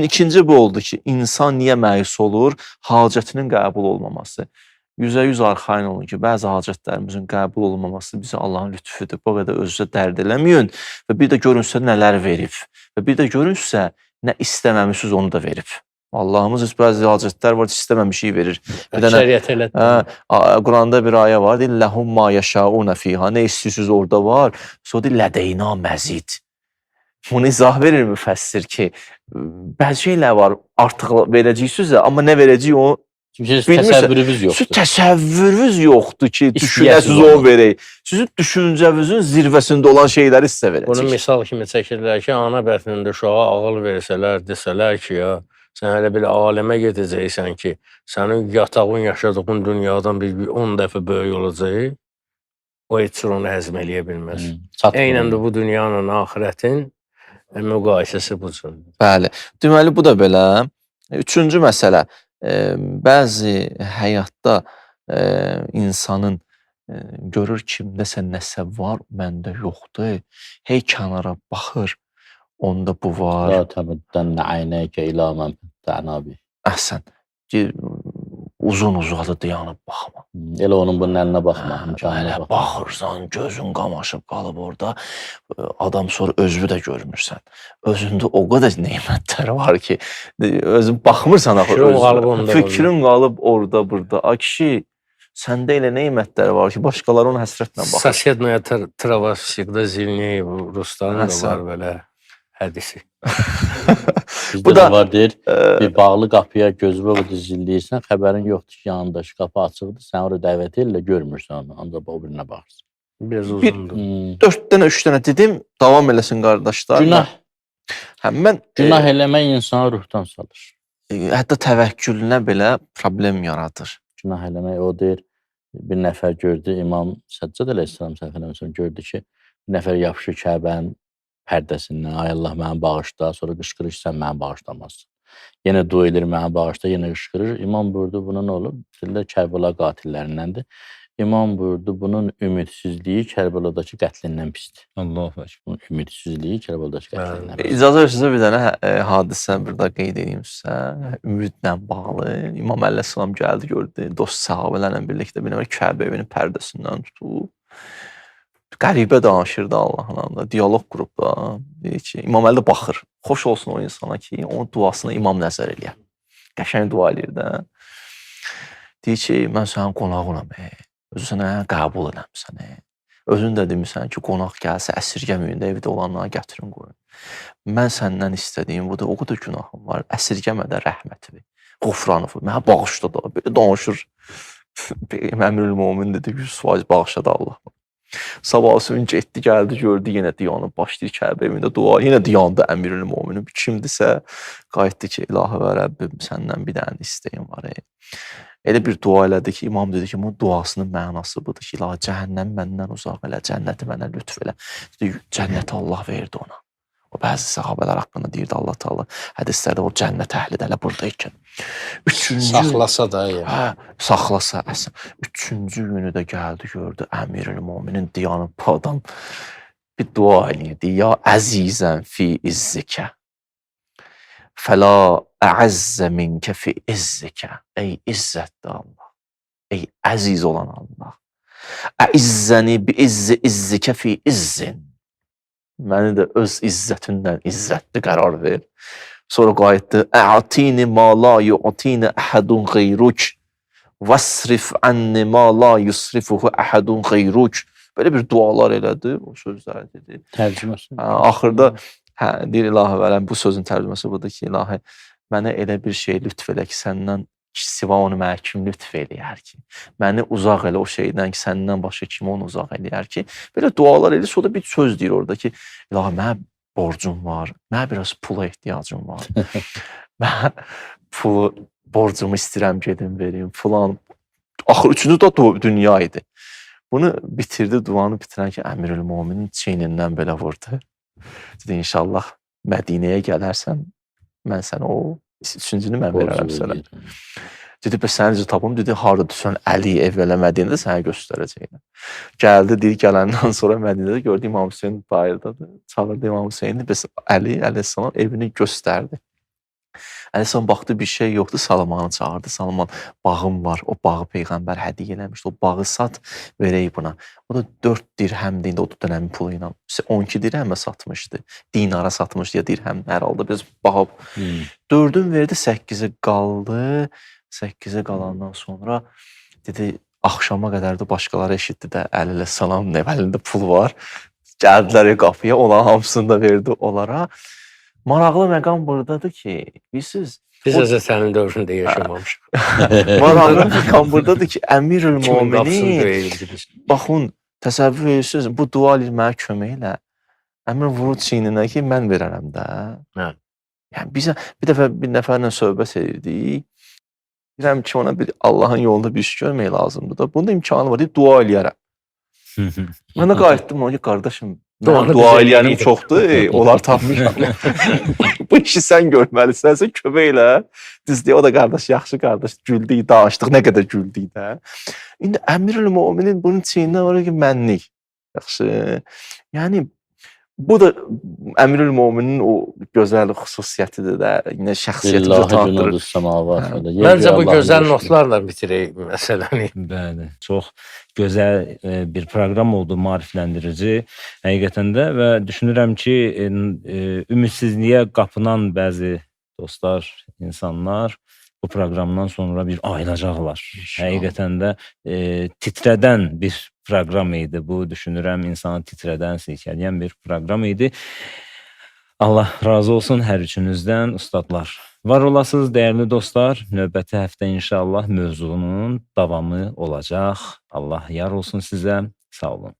ikinci bu oldu ki, insan niyə məyus olur? Hacətinin qəbul olmaması. 100% arxain olun ki, bəzi hacətlərimizin qəbul olmaması bizi Allahın lütfüdür. Bu qədər özünüzə dərd eləməyin və bir də görünsə nələr verib və bir də görünsə nə istəməmişsiniz onu da verib. Allahımız bəzi hacətlər var, istəməmişik verir. Bir dənə Şəriət elətdir. Quranda bir ayə var, deyir, ləhum ma yəşauna fiha. Nə istəyirsiniz orada var. Sonra deyir, lədeyna məzid. Bunu izah verir müfəssir ki, bəzi şeylər var, artıq verəcəksiniz, amma nə verəcək o Çünki bilmirsən. təsəvvürünüz yoxdur. Sizin təsəvvürünüz yoxdur ki, İstəyəsiz düşünəsiz o onu. verək. Sizin düşüncənizin zirvəsində olan şeyləri sizə Bunu verəcək. misal kimi çəkirlər ki, ana bətnində uşağa ağıl versələr, desələr ki, ya sən hələ bir aləmə gedəcəksən ki, sənin yatağın, yaşadığın dünyadan bir 10 dəfə böyük olacaq, o heç onu həzm eləyə bilməz. Eynən də bu dünyanın, axirətin müqayisəsi bu cürdür. Bəli. Deməli bu da belə. Üçüncü məsələ, bəzi həyatda insanın görür kimdəsə nəsə var, məndə yoxdur. Hey kənara baxır, onda bu var. La təmuddən əynəkə ilə mən tənabi. Əhsən. Uzun-uzadı dayanıb baxma. Elə onun bunun əlinə baxma, imkanına Elə baxma. baxırsan, gözün qamaşıb qalıb orada. Adam sonra özünü də görmürsən. Özündə o qədər nemətlər var ki, özün baxmırsan axı Fikrin qalıb özünə. onda. Fikrin qalıb orada, burada. Ay kişi, səndə elə nemətlər var ki, başqaları ona həsrətlə baxır. Соседная трава всегда зеленее. Rusların da Əhsən. var belə hədisi. Bizdə Bu də da- var deyir, bir bağlı qapıya gözü o qədər zilləyirsən, xəbərin yoxdur ki, yanındakı qapı açıqdır, sən oraya dəvət elə görmürsən onu, ancaq o birinə baxırsan. Biraz uzundur. 4 dənə, 3 dənə dedim, davam eləsin qardaşlar. Günah, Mən günah eləmək insanı ruhdan salır. hətta təvəkkülünə belə problem yaradır. Günah eləmək o deyir, bir nəfər gördü, İmam Səccad əleyhissalam səhv eləmirəmsə gördü ki, bir nəfər yapışır Kəbənin pərdəsindən, ay Allah məni bağışla, sonra qışqırır ki, sən məni bağışlamazsın. Yenə dua edir, məni bağışla, yenə qışqırır. İmam buyurdu, buna nə olub? Deyirlər, Kərbəla qatillərindəndir. İmam buyurdu, bunun ümidsizliyi Kərbəladakı qətlindən pisdir. Allahu Ekber. Bunun ümidsizliyi Kərbəladakı qətlindən pisdir. İcazə versiniz bir dənə hadisə burada qeyd edeyim sizə. Ümidlə bağlı. İmam Əleyhisselam gəldi, gördü, dost sahabələrlə birlikdə bir nəfər Kəbə evinin pərdəsindən tutub. Qəribə danışırdı Allahın adında, diyaloq qurub da. Deyir ki, İmam Əli də baxır. Xoş olsun o insana ki, onun duasına imam nəzər eləyər. Qəşəng dua eləyir də. Deyir ki, mən sənin qonağınam. Özü sənə qəbul eləmsən. Özün də demirsən ki, qonaq gəlsə əsirgəməyin də evdə olanlara gətirin qoyun. Mən səndən istədiyim budur, o qədər günahım var. Əsirgəmədə rəhməti, qufranı, mənə bağışla da. Belə danışır. Əmrül Mömin dedi, 100% bağışladı Allah. Sabahı gün getdi, gəldi, gördü, yenə dayanıb, başlayır Kəbə evində dua. Yenə dayandı Əmirül Möminin. Kimdisə qayıtdı ki, İlahi və Rəbbim, səndən bir dənə istəyim var. Elə bir dua elədi ki, imam dedi ki, bu duasının mənası budur ki, İlahi cəhənnəm məndən uzaq elə, cənnəti mənə lütf elə. Cənnəti Allah verdi ona. O bəzi sahabələr haqqında deyirdi Allah Taala. Hədislərdə o cənnət əhlidir elə burada ikən. Saxlasa da ya. Hə, saxlasa əsən. 3-cü günü də gəldi, gördü Əmirül Möminin dayanıb bu adam bir dua eləyirdi. Ya əzizən fi izzikə. Fəla əəzzə minkə fi izzikə. Ey izzətli Allah. Ey əziz olan Allah. Əizzəni bi izzi izzikə fi izzin. Məni də öz izzətindən izzətli qərar ver. Sonra qayıtdı. Ə'atini ma la yu'tini əhədun qeyruk. Vasrif anni ma la yusrifuhu ahadun ghayruk. Belə bir dualar elədi, o sözləri dedi. Tərcüməsi. Axırda deyir İlahi vələm, bu sözün tərcüməsi budur ki, İlahi, mənə elə bir şey lütf elə ki, səndən siva onu mənə kim lütf eləyər ki, məni uzaq elə o şeydən ki, səndən başqa kim onu uzaq eləyər ki, belə dualar edir, sonra bir söz deyir orada ki, İlahi, mənə borcum var, mənə biraz pula ehtiyacım var, mən pulu, borcumu istəyirəm gedim verim, filan, axır üçüncü də dünya idi. Bunu bitirdi, duanı bitirən ki, Əmirül-Möminin çiynindən belə vurdu. Dedi, inşallah Mədinəyə gələrsən, mən sənə o üçüncünü mən verərəm sənə. Dedi, bəs səni necə tapım? Dedi, harada düşən Əliyev elə Mədinədə sənə göstərəcəklər. Gəldi, deyir, gələndən sonra Mədinədə gördü İmam Hüseyin bayırdadır. Çağırdı İmam Hüseyini, bəs Əli əleyhissalam evini göstərdi. Əleyhissalam baxdı, bir şey yoxdur, Salmanı çağırdı. Salman, bağım var, o bağı Peyğəmbər hədiyyə eləmişdi, o bağı sat, verək buna. O da 4 dirhəm deyində, o dönəmin pulu ilə. 12 dirhəmə satmışdı, dinara satmışdı ya dirhəm, hər halda biz bağı. 4-ün verdi, 8-i qaldı. 8-i qalandan sonra dedi, axşama qədər də başqaları eşitdi də, Əli əleyhissalam əlində pul var. Gəldilər qapıya, onların hamısını da verdi onlara. Maraqlı məqam buradadır ki, bilirsiniz, Biz özə sənin dövründə yaşamamışıq. maraqlı məqam buradadır ki, Kimin qapısını Əmirül-Möminin, döyüldü biz. baxın, təsəvvür edirsiniz, bu dua ilə mənə kömək elə. Əmir vurur çiyninə ki, mən verərəm də. Hə. Yəni bizə bir dəfə bir nəfərlə söhbət edirdik. Deyirəm ki, ona bir Allahın yolunda bir iş görmək lazımdır da. Bunda imkanı var, deyib dua eləyərəm. Mən də qayıtdım ona ki, qardaşım, Duanı mənim dua biz eləyənim eləyirdik. çoxdur, onlar tapmışam. Bu işi sən görməlisənsə kömək elə. Düz deyə, o da qardaş, yaxşı qardaş, güldük, danışdıq, nə qədər güldük də. İndi Əmirül-Möminin bunun çiynindən var ki, mənlik. Yaxşı. Yəni, bu da Əmirül-Möminin o gözəl xüsusiyyətidir də, yine şəxsiyyətimizi Lillahi tanıtdırır. cunudus semavat. Məncə bu gözəl notlarla bitirək məsələni. Bəli, çox gözəl bir proqram oldu, maarifləndirici həqiqətən də və düşünürəm ki, ümidsizliyə qapınan bəzi dostlar, insanlar bu proqramdan sonra bir ayılacaqlar. Həqiqətən də titrədən bir proqram idi bu, düşünürəm insanı titrədən, silkələyən bir proqram idi. Allah razı olsun hər üçünüzdən, ustadlar. Var olasınız, dəyərli dostlar. Növbəti həftə inşallah mövzunun davamı olacaq. Allah yar olsun sizə. Sağ olun.